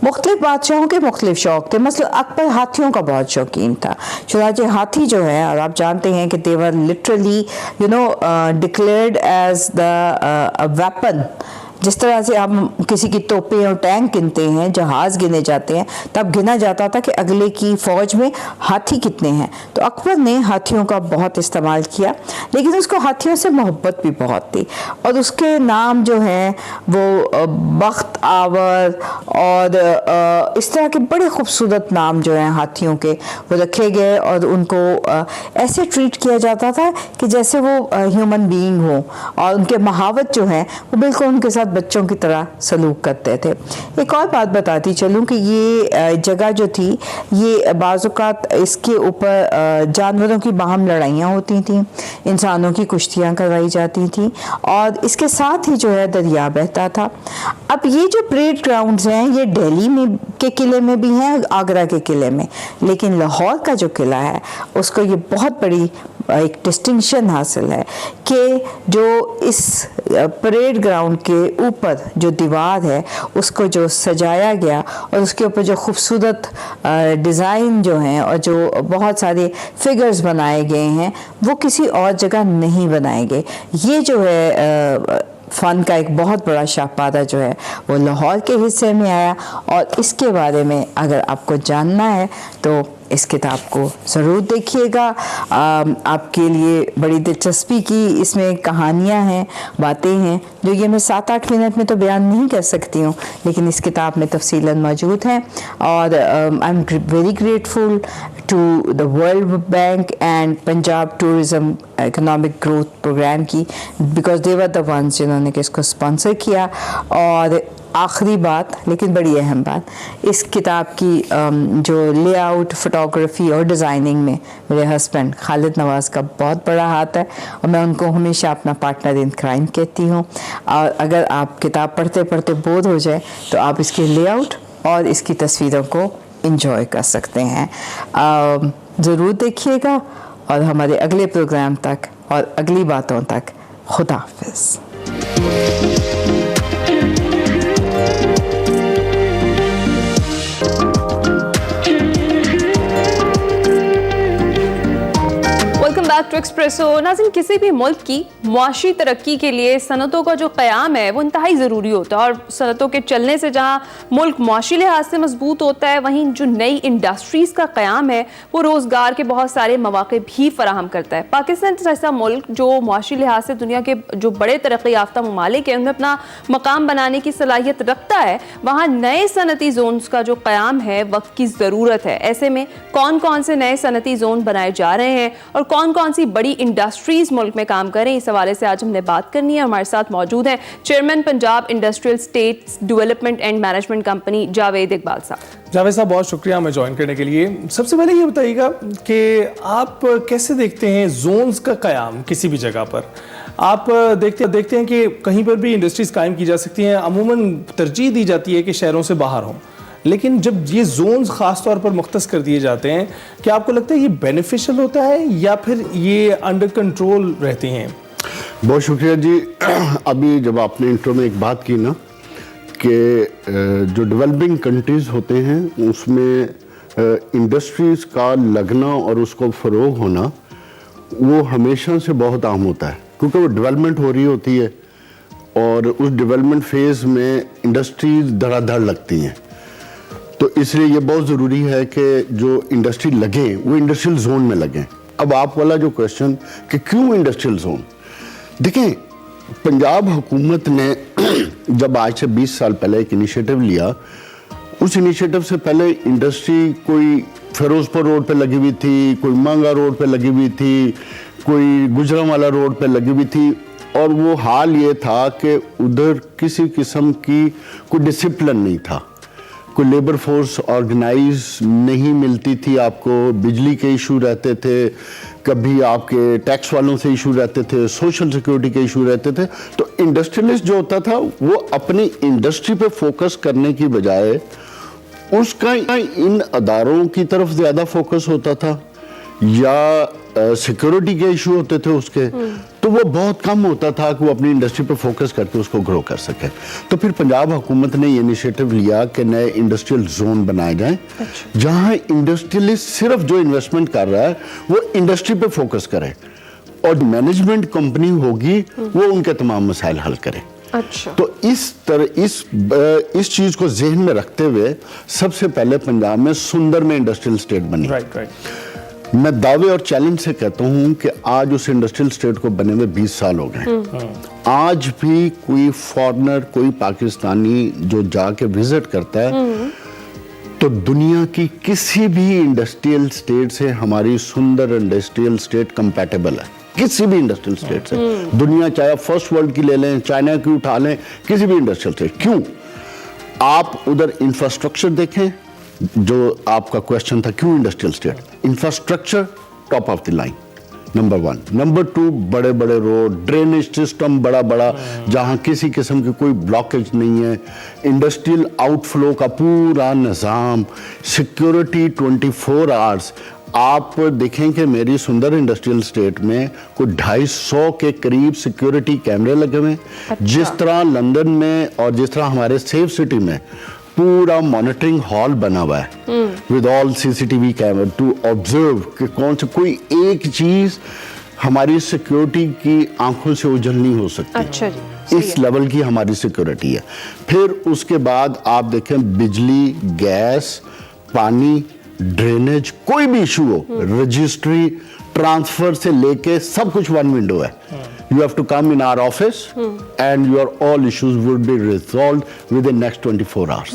मुख्तलिफ बादशाहों के मुख्तलिफ शौक़ थे, मतलब अकबर हाथियों का बहुत शौकीन था, चुनांचे हाथी जो है, और आप जानते हैं कि they were literally declared as the weapon. जिस तरह से आप किसी की तोपें और टैंक गिनते हैं, जहाज़ गिने जाते हैं, तब गिना जाता था कि अगले की फ़ौज में हाथी कितने हैं। तो अकबर ने हाथियों का बहुत इस्तेमाल किया, लेकिन उसको हाथियों से मोहब्बत भी बहुत थी, और उसके नाम जो हैं वो बख्त आवर और इस तरह के बड़े खूबसूरत नाम जो हैं हाथियों के वो रखे गए, और उनको ऐसे ट्रीट किया जाता था कि जैसे वो ह्यूमन बीइंग हो, और उनके महावत जो हैं वो बिल्कुल उनके साथ बच्चों की तरह सलूक करते थे। एक और बात बताती चलूँ कि ये जगह जो थी ये बाज़-औक़ात इसके ऊपर जानवरों की बाहम लड़ाइयाँ होती थीं, इंसानों की कुश्तियाँ करवाई जाती थीं और इसके साथ ही जो है दरिया बहता था। अब ये जो परेड ग्राउंड्स हैं ये दिल्ली में के किले में भी हैं, आगरा के किले में, लेकिन लाहौर का जो किला है उसको ये बहुत बड़ी एक डिस्टिंक्शन हासिल है कि जो इस परेड ग्राउंड के ऊपर जो दीवार है उसको जो सजाया गया और उसके ऊपर जो खूबसूरत डिज़ाइन जो हैं और जो बहुत सारे फिगर्स बनाए गए हैं वो किसी और जगह नहीं बनाए गए। ये जो है फ़न का एक बहुत बड़ा शाहपारा जो है वो लाहौर के हिस्से में आया और इसके बारे में अगर आपको जानना है तो इस किताब को ज़रूर देखिएगा। आपके लिए बड़ी दिलचस्पी की इसमें कहानियाँ हैं, बातें हैं जो ये मैं 7-8 मिनट में तो बयान नहीं कर सकती हूँ, लेकिन इस किताब में तफसीलन मौजूद हैं। और I am very grateful to the world bank and Punjab tourism economic growth programme की, because they were the ones जिन्होंने इसको स्पॉन्सर किया। और आखिरी बात लेकिन बड़ी अहम बात, इस किताब की जो लेआउट, फोटोग्राफी और डिज़ाइनिंग में मेरे हस्बैंड खालिद नवाज़ का बहुत बड़ा हाथ है और मैं उनको हमेशा अपना पार्टनर इन क्राइम कहती हूँ। और अगर आप किताब पढ़ते पढ़ते बोर हो जाए तो आप इसके लेआउट और इसकी तस्वीरों को एंजॉय कर सकते हैं। ज़रूर देखिएगा और हमारे अगले प्रोग्राम तक और अगली बातों तक खुदा हाफ़िज़। Back to Expresso. नाज़रीन, किसी भी मुल्क की मुआशी तरक्की के लिए सनतों का जो क़याम है वो इंतहाई ज़रूरी होता है और सनतों के चलने से जहाँ मुल्क मुआशी लिहाज से मजबूत होता है वहीं जो नई इंडस्ट्रीज़ का क़याम है वो रोज़गार के बहुत सारे मौक़े भी फराहम करता है। पाकिस्तान जैसा मुल्क जो मुआशी लिहाज से दुनिया के जो बड़े तरक्की याफ्ता ममालिक हैं उनमें अपना मकाम बनाने की सलाहियत रखता है, वहाँ नए सनती जोन्स का जो क़याम है वक्त की ज़रूरत है। ऐसे में कौन कौन से नए सनती जोन बनाए जा रहे हैं और कौन कौन सी बड़ी इंडस्ट्रीज मुल्क में काम करें, इस हवाले से आज हमने बात करनी है। हमारे साथ मौजूद हैं chairman Punjab industrial states development and management company Javed Iqbal साहब। जावेद साहब, बहुत शुक्रिया हमें ज्वाइन करने के लिए। सबसे पहले ये बताइएगा कि आप कैसे देखते हैं जोन्स का क़याम किसी भी जगह पर? आप देखते हैं कि कहीं पर भी इंडस्ट्रीज कायम की जा सकती हैं, अमूमन तरजीह दी जाती है कि शहरों से बाहर हों, लेकिन जब ये जोन्स ख़ास तौर पर मुख्तस कर दिए जाते हैं, क्या आपको लगता है ये बेनिफिशियल होता है या फिर ये अंडर कंट्रोल रहती हैं? बहुत शुक्रिया जी। अभी जब आपने इंट्रो में एक बात की ना कि जो डेवलपिंग कंट्रीज़ होते हैं उसमें इंडस्ट्रीज़ का लगना और उसको फ़रोग होना वो हमेशा से बहुत आम होता है, क्योंकि वो डेवलपमेंट हो रही होती है और उस डेवलपमेंट फेज़ में इंडस्ट्रीज़ धड़ाधड़ लगती हैं। तो इसलिए ये बहुत ज़रूरी है कि जो इंडस्ट्री लगे वो इंडस्ट्रियल जोन में लगे। अब आप वाला जो क्वेश्चन कि क्यों इंडस्ट्रियल जोन, देखें पंजाब हुकूमत ने जब आज से 20 साल पहले एक इनिशिएटिव लिया, उस इनिशिएटिव से पहले इंडस्ट्री कोई फिरोजपुर रोड पे लगी हुई थी, कोई मांगा रोड पे लगी हुई थी, कोई गुजरांवाला रोड पे लगी हुई थी और वो हाल ये था कि उधर किसी किस्म की कोई डिसिप्लिन नहीं था, कोई लेबर फोर्स ऑर्गेनाइज नहीं मिलती थी, आपको बिजली के इशू रहते थे, कभी आपके टैक्स वालों से इशू रहते थे, सोशल सिक्योरिटी के इशू रहते थे। तो इंडस्ट्रियलिस्ट जो होता था वो अपनी इंडस्ट्री पे फोकस करने की बजाय उसका इन अदारों की तरफ ज़्यादा फोकस होता था या सिक्योरिटी के इशू होते थे उसके, तो वो बहुत कम होता था कि वो अपनी इंडस्ट्री पे फोकस करके उसको ग्रो कर सके। तो फिर पंजाब हुकूमत ने ये इनिशिएटिव लिया कि नए इंडस्ट्रियल जोन बनाए जाएं जहां इंडस्ट्रियलिस्ट सिर्फ जो इन्वेस्टमेंट कर रहा है वो इंडस्ट्री पे फोकस करे और मैनेजमेंट कंपनी होगी वो उनके तमाम मसाइल हल करे। अच्छा। तो इस चीज को जहन में रखते हुए सबसे पहले पंजाब में सुंदर में इंडस्ट्रियल स्टेट बनी। मैं दावे और चैलेंज से कहता हूं कि आज उस इंडस्ट्रियल स्टेट को बने हुए 20 साल हो गए। आज भी कोई फॉरेनर, कोई पाकिस्तानी जो जाके विजिट करता है तो दुनिया की किसी भी इंडस्ट्रियल स्टेट से हमारी सुंदर इंडस्ट्रियल स्टेट कंपैटिबल है, किसी भी इंडस्ट्रियल स्टेट से। दुनिया चाहे फर्स्ट वर्ल्ड की ले लें, चाइना की उठा लें, किसी भी इंडस्ट्रियल स्टेट। क्यों? आप उधर इंफ्रास्ट्रक्चर देखें, जो आपका क्वेश्चन था क्यों industrial state, infrastructure top of the line, number 1। Number 2, बड़े बड़े रोड, ड्रेनेज सिस्टम बड़ा बड़ा, जहां किसी किस्म की कोई ब्लॉकेज नहीं है, इंडस्ट्रियल आउटफ्लो का पूरा निज़ाम, सिक्योरिटी 24 आवर्स। आप देखें कि मेरी सुंदर इंडस्ट्रियल स्टेट में कोई 250 के करीब सिक्योरिटी कैमरे लगे हुए हैं। जिस तरह लंदन में और जिस तरह हमारे सेफ सिटी में पूरा मॉनिटरिंग हॉल बना हुआ है with all CCTV camera to observe कि कौन सा कोई एक चीज हमारी सिक्योरिटी की आंखों से ओझल नहीं हो सकती। अच्छा जी, इस लेवल की हमारी सिक्योरिटी है। फिर उसके बाद आप देखें बिजली, गैस, पानी, ड्रेनेज, कोई भी इशू हो, रजिस्ट्री, ट्रांसफर से लेके सब कुछ वन विंडो है। You have to come in our office and your all issues would be resolved within next 24 hours.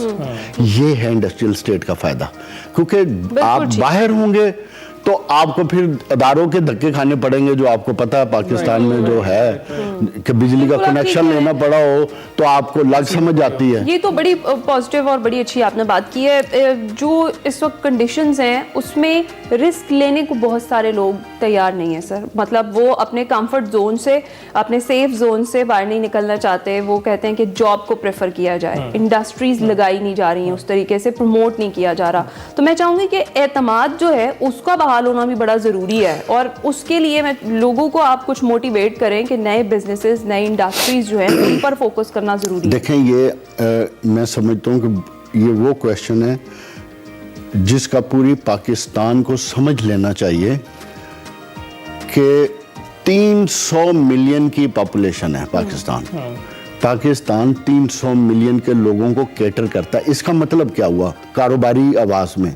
ये है इंडस्ट्रियल स्टेट का फायदा, क्योंकि आप बाहर होंगे तो आपको फिर अदारों के धक्के खाने पड़ेंगे, जो आपको पता है पाकिस्तान में जो है कि बिजली का कनेक्शन लेना पड़ा हो तो आपको लग समझ आती है। ये तो बड़ी पॉजिटिव और बड़ी अच्छी आपने बात की है। जो इस वक्त कंडीशंस हैं उसमें रिस्क लेने को बहुत सारे लोग तैयार नहीं है सर। मतलब वो अपने कंफर्ट जोन से, अपने सेफ जोन से बाहर नहीं निकलना चाहते। वो कहते हैं कि जॉब को प्रेफर किया जाए, इंडस्ट्रीज लगाई नहीं जा रही हैं, उस तरीके से प्रमोट नहीं किया जा रहा। तो मैं चाहूँगी कि एतमाद जो है उसका बहाल होना भी बड़ा ज़रूरी है, और उसके लिए मैं लोगों को आप कुछ मोटिवेट करें कि नए बिजनेसेस, नई इंडस्ट्रीज जो हैं उन पर फोकस करना ज़रूरी है। देखें, ये मैं समझता हूँ कि ये वो क्वेश्चन है जिसका पूरी पाकिस्तान को समझ लेना चाहिए कि 300 मिलियन की पॉपुलेशन है पाकिस्तान। पाकिस्तान 300 मिलियन के लोगों को कैटर करता है। इसका मतलब क्या हुआ कारोबारी आवाज में?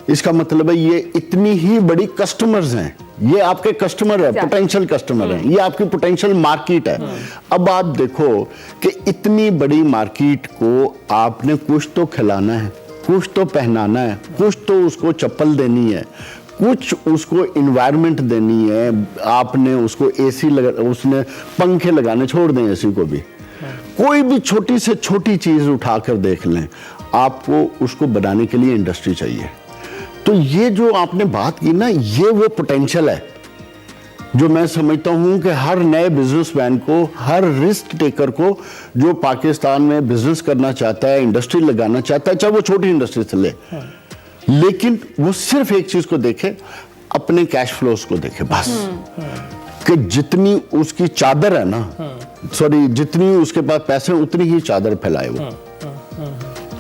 इसका मतलब है ये इतनी ही बड़ी कस्टमर्स हैं, ये आपके कस्टमर है, पोटेंशियल कस्टमर हैं, ये आपकी पोटेंशियल मार्केट है। अब आप देखो कि इतनी बड़ी मार्केट को आपने कुछ तो खिलाना है, कुछ तो पहनाना है, कुछ तो उसको चप्पल देनी है, कुछ उसको इन्वायरमेंट देनी है, आपने उसको एसी लगा, उसने पंखे लगाने छोड़ दें एसी को भी, कोई भी छोटी से छोटी चीज उठाकर देख लें, आपको उसको बनाने के लिए इंडस्ट्री चाहिए। तो ये जो आपने बात की ना, ये वो पोटेंशियल है जो मैं समझता हूं कि हर नए बिजनेसमैन को, हर रिस्क टेकर को जो पाकिस्तान में बिजनेस करना चाहता है, इंडस्ट्री लगाना चाहता है, चाहे वो छोटी इंडस्ट्री से ले, लेकिन वो सिर्फ एक चीज को देखे, अपने कैश फ्लोस को देखे बस, कि जितनी उसकी चादर है ना, सॉरी, जितनी उसके पास पैसे उतनी ही चादर फैलाए, वो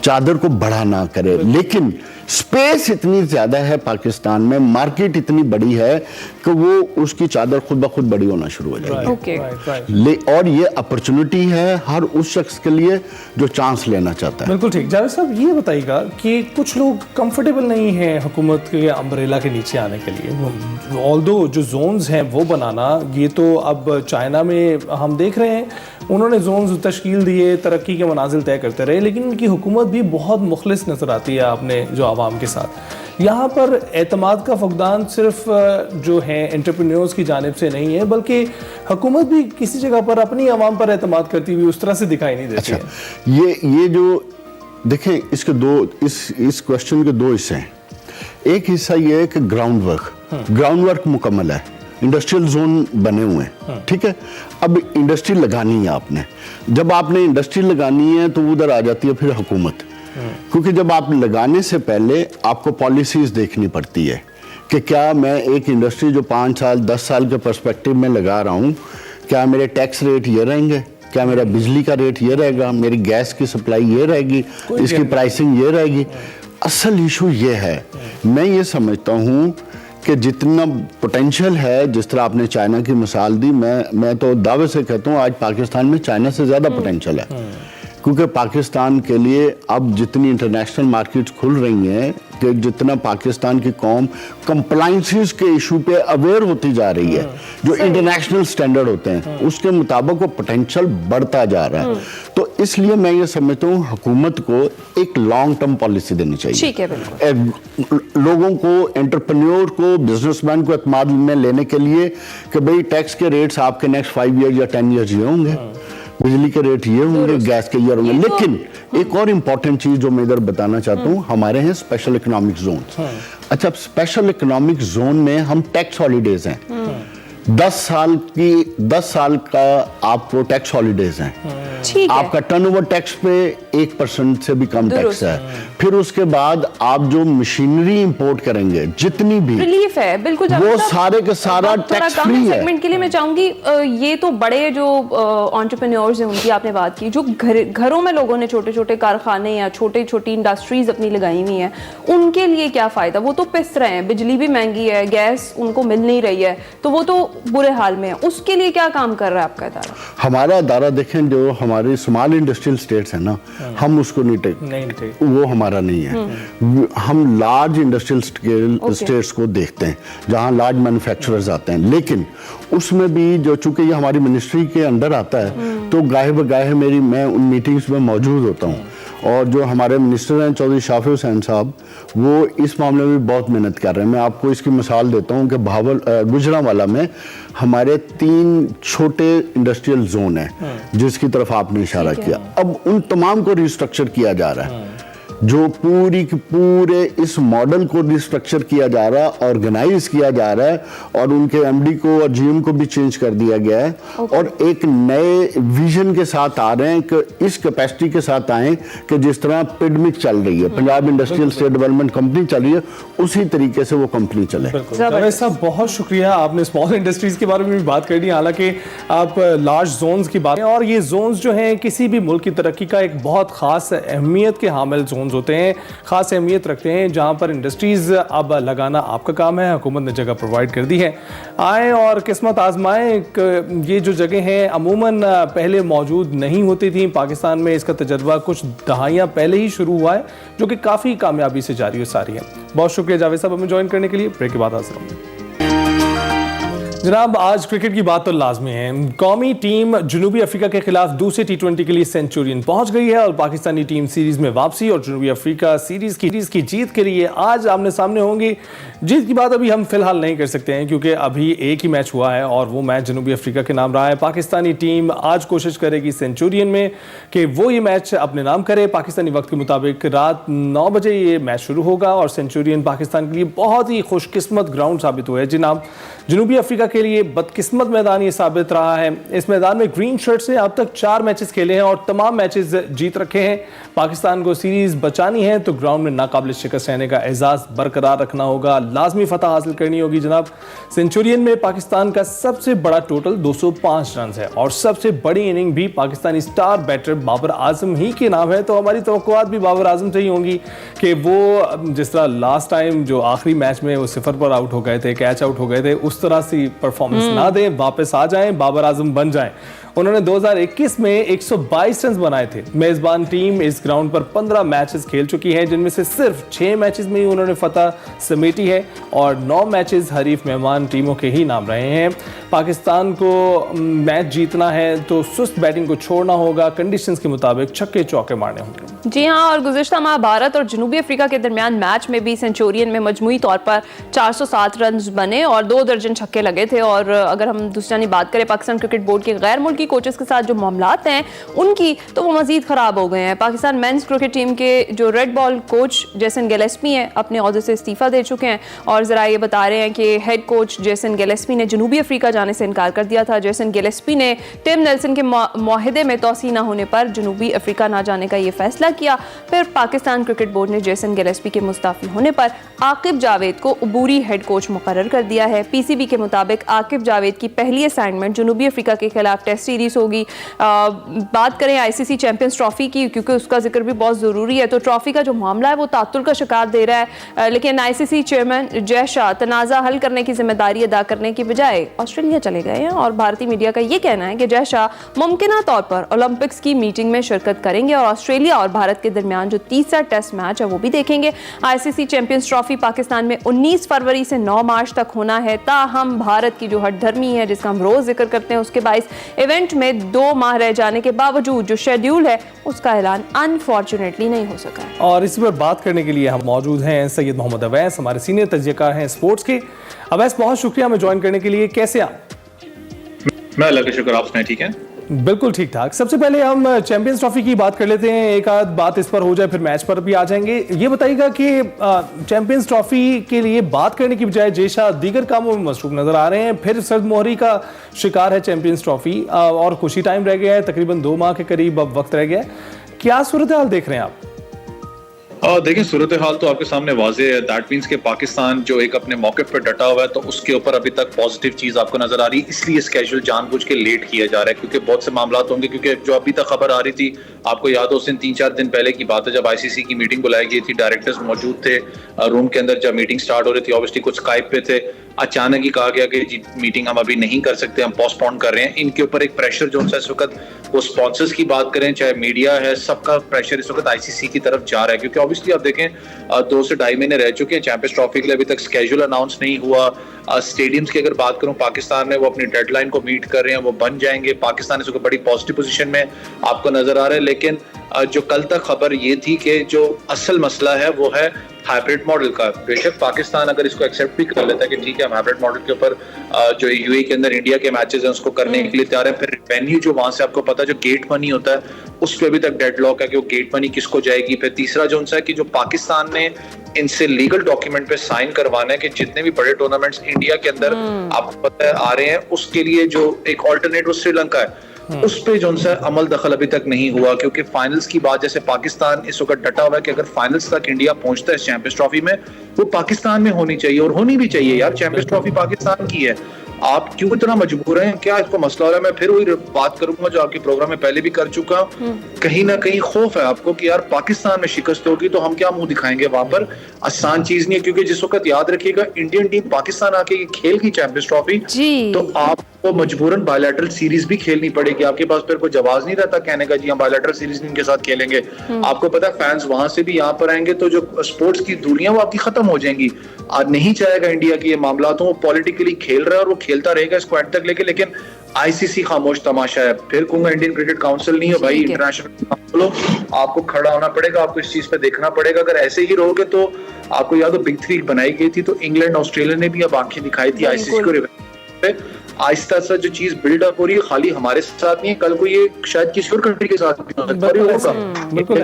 चादर को बड़ा ना करे। लेकिन स्पेस इतनी ज्यादा है पाकिस्तान में, मार्केट इतनी बड़ी है कि वो उसकी चादर खुद ब खुद बड़ी होना शुरू हो जाएगी। और ये अपॉर्चुनिटी है हर उस शख्स के लिए जो चांस लेना चाहता है। बिल्कुल ठीक। जावेद साहब, ये बताइएगा कि कुछ लोग कंफर्टेबल नहीं हैं हुकूमत के अम्ब्रेला के नीचे आने के लिए। ऑल्दो जो जोन्स हैं वो बनाना, ये तो अब चाइना में हम देख रहे हैं, उन्होंने जोन्स तश्कील दिए, तरक्की के मनाजिल तय करते रहे, लेकिन उनकी हुकूमत भी बहुत मुखलिस नजर आती है आपने जो आवाम के साथ। यहाँ पर एतमाद का फुकदान सिर्फ जो है एंटरप्रेन्योर्स की जानिब से नहीं है, बल्कि हुकूमत भी किसी जगह पर अपनी आवाम पर एतमाद करती हुई उस तरह से दिखाई नहीं देती। अच्छा, ये जो देखें, इसके दो, इस क्वेश्चन के दो हिस्से हैं। एक हिस्सा ये है कि ग्राउंड वर्क मुकम्मल है, इंडस्ट्रियल जोन बने हुए हैं, ठीक है। अब इंडस्ट्री लगानी है आपने, जब आपने इंडस्ट्री लगानी है तो उधर आ जाती है फिर हुकूमत, क्योंकि जब आप लगाने से पहले आपको पॉलिसीज देखनी पड़ती है कि क्या मैं एक इंडस्ट्री जो 5 साल 10 साल के पर्सपेक्टिव में लगा रहा हूँ, क्या मेरे टैक्स रेट ये रहेंगे, क्या मेरा बिजली का रेट ये रहेगा, मेरी गैस की सप्लाई ये रहेगी, इसकी प्राइसिंग ये रहेगी। असल इशू ये है, मैं ये समझता हूँ कि जितना पोटेंशियल है, जिस तरह आपने चाइना की मिसाल दी, मैं तो दावे से कहता हूँ आज पाकिस्तान में चाइना से ज़्यादा पोटेंशियल है, क्योंकि पाकिस्तान के लिए अब जितनी इंटरनेशनल मार्केट्स खुल रही हैं, कि जितना पाकिस्तान की कौम कंप्लायंसेस के इशू पे अवेयर होती जा रही है, जो इंटरनेशनल स्टैंडर्ड होते हैं उसके मुताबिक वो पोटेंशियल बढ़ता जा रहा है। तो اس لیے میں یہ سمجھتا ہوں حکومت کو ایک لانگ ٹرم پالیسی دینی چاہیے. ٹھیک ہے، بالکل. لوگوں کو، انٹرپرینیور کو، بزنس مین کو اعتماد میں لینے کے لیے کہ بھئی ٹیکس کے ریٹس آپ کے نیکسٹ 5 ایئر یا 10 ایئر یہ ہوں گے، بجلی کے ریٹ یہ ہوں گے، گیس کے یہ ہوں گے. لیکن ایک اور امپورٹنٹ چیز جو میں ادھر بتانا چاہتا ہوں، ہمارے ہیں اسپیشل اکنامک زونز. اچھا، اسپیشل اکنامک زون میں ہم ٹیکس ہالیڈیز ہیں. 10 سال کا آپ کو ٹیکس ہالیڈیز ہیں. آپ کا ٹرن اوور ٹیکس پہ 1% سے بھی کم ٹیکس ہے. پھر اس کے بعد آپ جو مشینری امپورٹ کریں گے جتنی بھی ریلیف ہے، بالکل وہ سارے کے سارا ٹیکس فری ہے. سیگمنٹ کے لیے میں چاہوں گی یہ تو بڑے جو انٹرپرینیورز ہیں ان کی آپ نے بات کی، جو گھروں میں لوگوں نے چھوٹے چھوٹے کارخانے یا چھوٹی چھوٹی انڈسٹریز اپنی لگائی ہوئی ہیں، ان کے لیے کیا فائدہ؟ وہ تو پس رہے ہیں، بجلی بھی مہنگی ہے، گیس ان کو مل نہیں رہی ہے، تو وہ تو برے حال میں ہے. اس کے لیے کیا کام کر رہا ہے آپ کا ادارہ؟ ہمارا ادارہ دیکھیں، جو ہمارے اسمال انڈسٹریل اسٹیٹس ہیں نا، ہم اس کو نہیں، وہ ہمارا نہیں ہے. ہم لارج انڈسٹریل اسٹیٹس کو دیکھتے ہیں جہاں لارج مینوفیکچررز آتے ہیں. لیکن اس میں بھی جو چونکہ یہ ہماری منسٹری کے انڈر آتا ہے تو گاہے بگاہے میں ان میٹنگز میں موجود ہوتا ہوں. اور جو ہمارے منسٹر ہیں چودھری شافی حسین صاحب، وہ اس معاملے میں بہت محنت کر رہے ہیں. میں آپ کو اس کی مثال دیتا ہوں کہ گوجرانوالا میں ہمارے 3 چھوٹے انڈسٹریل زون ہیں جس کی طرف آپ نے اشارہ کیا. اب ان تمام کو ریسٹرکچر کیا جا رہا ہے. جو پورے اس ماڈل کو ریسٹرکچر کیا جا رہا ہے، آرگنائز کیا جا رہا ہے، اور ان کے ایم ڈی کو اور جی ایم کو بھی چینج کر دیا گیا ہے. اور ایک نئے ویژن کے ساتھ آ رہے ہیں کہ اس کیپیسٹی کے ساتھ آئیں کہ جس طرح پیڈمک چل رہی ہے، Punjab industrial estate development company چل رہی ہے، اسی طریقے سے وہ کمپنی چلے. جاوید صاحب بہت شکریہ، آپ نے اسمال انڈسٹریز کے بارے میں بھی بات کر دی. حالانکہ آپ لارج زونز کی بات کریں، اور یہ زونز جو ہیں کسی بھی ملک کی ترقی کا ایک بہت خاص اہمیت کے حامل زونز ہوتے ہیں، خاص اہمیت رکھتے ہیں، جہاں پر انڈسٹریز اب لگانا آپ کا کام ہے. حکومت نے جگہ پرووائڈ کر دی ہے. آئیں اور قسمت آزمائیں. یہ جو جگہ ہیں عموماً پہلے موجود نہیں ہوتی تھیں پاکستان میں. اس کا تجربہ کچھ دہائیاں پہلے ہی شروع ہوا ہے، جو کہ کافی کامیابی سے جاری و ساری ہے. بہت شکریہ جاوید صاحب ہمیں جوائن کرنے کے لیے. بریک کے بعد حاضر ہوں. جناب، آج کرکٹ کی بات تو لازمی ہے. قومی ٹیم جنوبی افریقہ کے خلاف دوسرے T20 کے لیے سینچورین پہنچ گئی ہے، اور پاکستانی ٹیم سیریز میں واپسی اور جنوبی افریقہ سیریز کی جیت کے لیے آج آمنے سامنے ہوں گی. جیت کی بات ابھی ہم فی الحال نہیں کر سکتے ہیں کیونکہ ابھی ایک ہی میچ ہوا ہے، اور وہ میچ جنوبی افریقہ کے نام رہا ہے. پاکستانی ٹیم آج کوشش کرے گی سینچورین میں کہ وہ یہ میچ اپنے نام کرے. پاکستانی وقت کے مطابق رات 9 بجے یہ میچ شروع ہوگا، اور سینچورین پاکستان کے لیے بہت ہی خوش قسمت گراؤنڈ ثابت ہوا ہے. جناب، جنوبی افریقہ کے لیے بدقسمت میدان یہ ثابت رہا ہے. اس میدان میں گرین شرٹس نے اب تک 4 میچز کھیلے ہیں اور تمام میچز جیت رکھے ہیں. پاکستان کو سیریز بچانی ہے تو گراؤنڈ میں ناقابل شکست رہنے کا اعزاز برقرار رکھنا ہوگا، لازمی فتح حاصل کرنی ہوگی. جناب، سینچورین میں پاکستان کا سب سے بڑا ٹوٹل 205 رنز ہے، اور سب سے بڑی اننگ بھی پاکستانی سٹار بیٹر بابر اعظم ہی کے نام ہے. تو ہماری توقعات بھی بابر اعظم سے ہی ہوں گی کہ وہ جس طرح لاسٹ ٹائم جو آخری میچ میں وہ 0 پر آؤٹ ہو گئے تھے، کیچ آؤٹ ہو گئے تھے، اس طرح سے پرفارمنس نہ دیں، واپس آ جائیں، بابر اعظم بن جائیں. انہوں نے 2021 میں 122 رنز بنائے تھے. میزبان ٹیم اس گراؤنڈ پر 15 میچز کھیل چکی ہے، جن میں سے صرف 6 میچز میں ہی انہوں نے فتح سمیٹی ہے، اور 9 میچز حریف مہمان ٹیموں کے ہی نام رہے ہیں. پاکستان کو میچ جیتنا ہے تو سست بیٹنگ کو چھوڑنا ہوگا، کنڈیشنز کے مطابق چھکے چوکے مارنے ہوں گے. جی ہاں، اور گزشتہ ماہ بھارت اور جنوبی افریقہ کے درمیان میچ میں بھی سینچورین میں مجموعی طور پر 407 رنز بنے اور 2 درجن چھکے لگے تھے. اور اگر ہم دوسری بات کریں پاکستان کرکٹ بورڈ کے غیر ملکی کوچز کے ساتھ جو معاملات ہیں ان کی، تو وہ مزید خراب ہو گئے ہیں. پاکستان مینز کرکٹ ٹیم کے جو ریڈ بال کوچ جیسن گیلیسپی ہیں اپنے عہدے سے استعفیٰ دے چکے ہیں، اور ذرائع یہ بتا رہے ہیں کہ ہیڈ کوچ جیسن گیلیسپی نے جنوبی افریقہ جانے سے انکار کر دیا تھا. جیسن گیلیسپی نے ٹم نیلسن کے معاہدے میں توسیع نہ ہونے پر جنوبی افریقہ نہ جانے کا یہ فیصلہ کیا. پھر پاکستان کرکٹ بورڈ نے جیسن گیلیسپی کے مستعفی ہونے پر عاقب جاوید کو عبوری ہیڈ کوچ مقرر کر دیا ہے. پی سی بی کے مطابق عاقب جاوید کی پہلی اسائنمنٹ جنوبی افریقہ کے خلاف ٹیسٹ سیریز ہوگی. بات کریں آئی سی سی چیمپئنز ٹرافی کی، کیونکہ اس کا ذکر بھی بہت ضروری ہے، تو ٹرافی کا جو معاملہ ہے وہ تعطل کا شکار دے رہا ہے. لیکن آئی سی سی چیئرمین جے شاہ تنازع حل کرنے کی ذمہ داری ادا کرنے کی بجائے آسٹریلیا چلے گئے ہیں، اور بھارتی میڈیا کا یہ کہنا ہے کہ جے شاہ ممکنہ طور پر اولمپکس کی میٹنگ میں شرکت کریں گے اور آسٹریلیا اور بھارت کے درمیان جو تیسرا ٹیسٹ میچ ہے وہ بھی دیکھیں گے. آئی سی سی چیمپئنز ٹرافی پاکستان میں 19 فروری سے 9 مارچ تک ہونا ہے. تاہم بھارت کی جو ہٹ دھرمی ہے جس کا ہم روز ذکر کرتے ہیں، اس کے باعث ایونٹ इवेंट में 2 माह रह जाने के बावजूद जो शेड्यूल है उसका ऐलान अनफॉर्चुनेटली नहीं हो सका है। और इसी पर बात करने के लिए हम मौजूद हैं सैयद मोहम्मद अवैस, हमारे सीनियर तज्जियाकार हैं स्पोर्ट्स के। अवैस, बहुत शुक्रिया हमें ज्वाइन करने के लिए। कैसे आप? मैं अल्लाह का शुक्र, आप सुनाएं ठीक है? बिल्कुल ठीक ठाक। सबसे पहले हम चैंपियंस ट्रॉफी की बात कर लेते हैं, एक आध बात इस पर हो जाए, फिर मैच पर भी आ जाएंगे। ये बताइएगा कि चैंपियंस ट्रॉफी के लिए बात करने की बजाय जेशा दीगर कामों में मसरूफ नजर आ रहे हैं, फिर सर्द मोहरी का शिकार है चैंपियंस ट्रॉफी, और कुछ ही टाइम रह गया है, तकरीबन 2 माह के करीब अब वक्त रह गया है। क्या सूरत हाल देख रहे हैं आप? देखिए, सूरत हाल तो आपके सामने वाज़ेह है। दैट मीन्स कि पाकिस्तान जो एक अपने मौके पर डटा हुआ है, तो उसके ऊपर अभी तक पॉजिटिव चीज़ आपको नजर आ रही है। इसलिए स्केड्यूल जानबूझ के लेट किया जा रहा है, क्योंकि बहुत से मामला होंगे। क्योंकि जो अभी तक खबर आ रही थी, आपको याद हो, उस दिन 3-4 दिन पहले की बात है जब ICC की मीटिंग बुलाई गई थी, डायरेक्टर्स मौजूद थे रूम के अंदर जब मीटिंग स्टार्ट हो रही थी। ऑब्वियसली कुछ स्काइप पे थे, अचानक ही कहा गया कि जी मीटिंग हम अभी नहीं कर सकते, हम पोस्टपोन कर रहे हैं। इनके ऊपर एक प्रेशर जो है इस वक्त, वो स्पॉन्सर्स की बात करें चाहे मीडिया है, सबका प्रेशर इस वक्त ICC की तरफ जा रहा है। क्योंकि ऑब्वियसली आप देखें 2 से 2.5 महीने रह चुके हैं, चैंपियंस ट्रॉफी के लिए अभी तक स्केड्यूल अनाउंस नहीं हुआ। स्टेडियम्स की अगर बात करूं पाकिस्तान में, वो अपनी डेडलाइन को मीट कर रहे हैं, वो बन जाएंगे। पाकिस्तान इस वक्त बड़ी पॉजिटिव पोजीशन में आपको नजर आ रहा है। लेकिन जो कल तक खबर ये थी कि जो असल मसला है वो है हाइब्रिड मॉडल का। बेशक पाकिस्तान अगर इसको एक्सेप्ट भी कर लेता है कि ठीक है, हम हाइब्रिड मॉडल के ऊपर जो UAE के अंदर इंडिया के मैचेस हैं उसको करने के लिए तैयार है, फिर रेवेन्यू जो वहां से आपको पता है जो गेट मनी होता है उस पर अभी तक डेडलॉक है कि वो गेट मनी किसको जाएगी। फिर तीसरा जो है कि जो पाकिस्तान ने इनसे लीगल डॉक्यूमेंट पे साइन करवाना है कि जितने भी बड़े टूर्नामेंट्स इंडिया के अंदर आपको पता है आ रहे हैं, उसके लिए जो एक ऑल्टरनेट वो श्रीलंका है, उस पे जो है अमल दखल अभी तक नहीं हुआ। क्योंकि फाइनल्स की बात, जैसे पाकिस्तान इस वक्त डटा हुआ है कि अगर फाइनल्स तक इंडिया पहुंचता है चैंपियंस ट्रॉफी में, वो पाकिस्तान में होनी चाहिए और होनी भी चाहिए। यार, चैंपियंस ट्रॉफी पाकिस्तान की है, आप क्यों इतना मजबूर हैं? क्या इसको मसला हो रहा है? मैं फिर वही बात करूंगा जो आपके प्रोग्राम में पहले भी कर चुका हूं। कहीं ना कहीं खौफ है आपको कि यार पाकिस्तान में शिकस्त होगी तो हम क्या मुंह दिखाएंगे वहां पर? आसान चीज नहीं है, क्योंकि जिस वक्त याद रखिएगा इंडियन टीम पाकिस्तान आके खेल की चैंपियंस ट्रॉफी, तो आपको मजबूरन बायलैटरल सीरीज भी खेलनी पड़ेगी। आपके पास फिर कोई जवाब नहीं रहता कहने का जी हम बायलैटरल सीरीज इनके साथ खेलेंगे। आपको पता है फैंस वहां से भी यहाँ पर आएंगे, तो जो स्पोर्ट्स की दुनिया वो आपकी खत्म हो जाएंगी। आज नहीं चाहेगा इंडिया की ये मामला, तो वो पॉलिटिकली खेल रहा है और वो खेलता रहेगा इसको एंड तक लेके। लेकिन ICC खामोश तमाशा है। फिर कहूंगा इंडियन क्रिकेट काउंसिल नहीं है भाई, इंटरनेशनल काउंसिल हो, आपको खड़ा होना पड़ेगा, आपको इस चीज पे देखना पड़ेगा। अगर ऐसे ही रहोगे तो आपको याद हो बिग 3 बनाई गई थी, तो इंग्लैंड ऑस्ट्रेलिया ने भी अब आंखें दिखाई थी ICC को पे। आहिस्ता आहिस्ता जो चीज बिल्डअप हो रही है खाली हमारे साथ नहीं है, कल को ये शायद किसी और कंट्री के साथ भी होगा।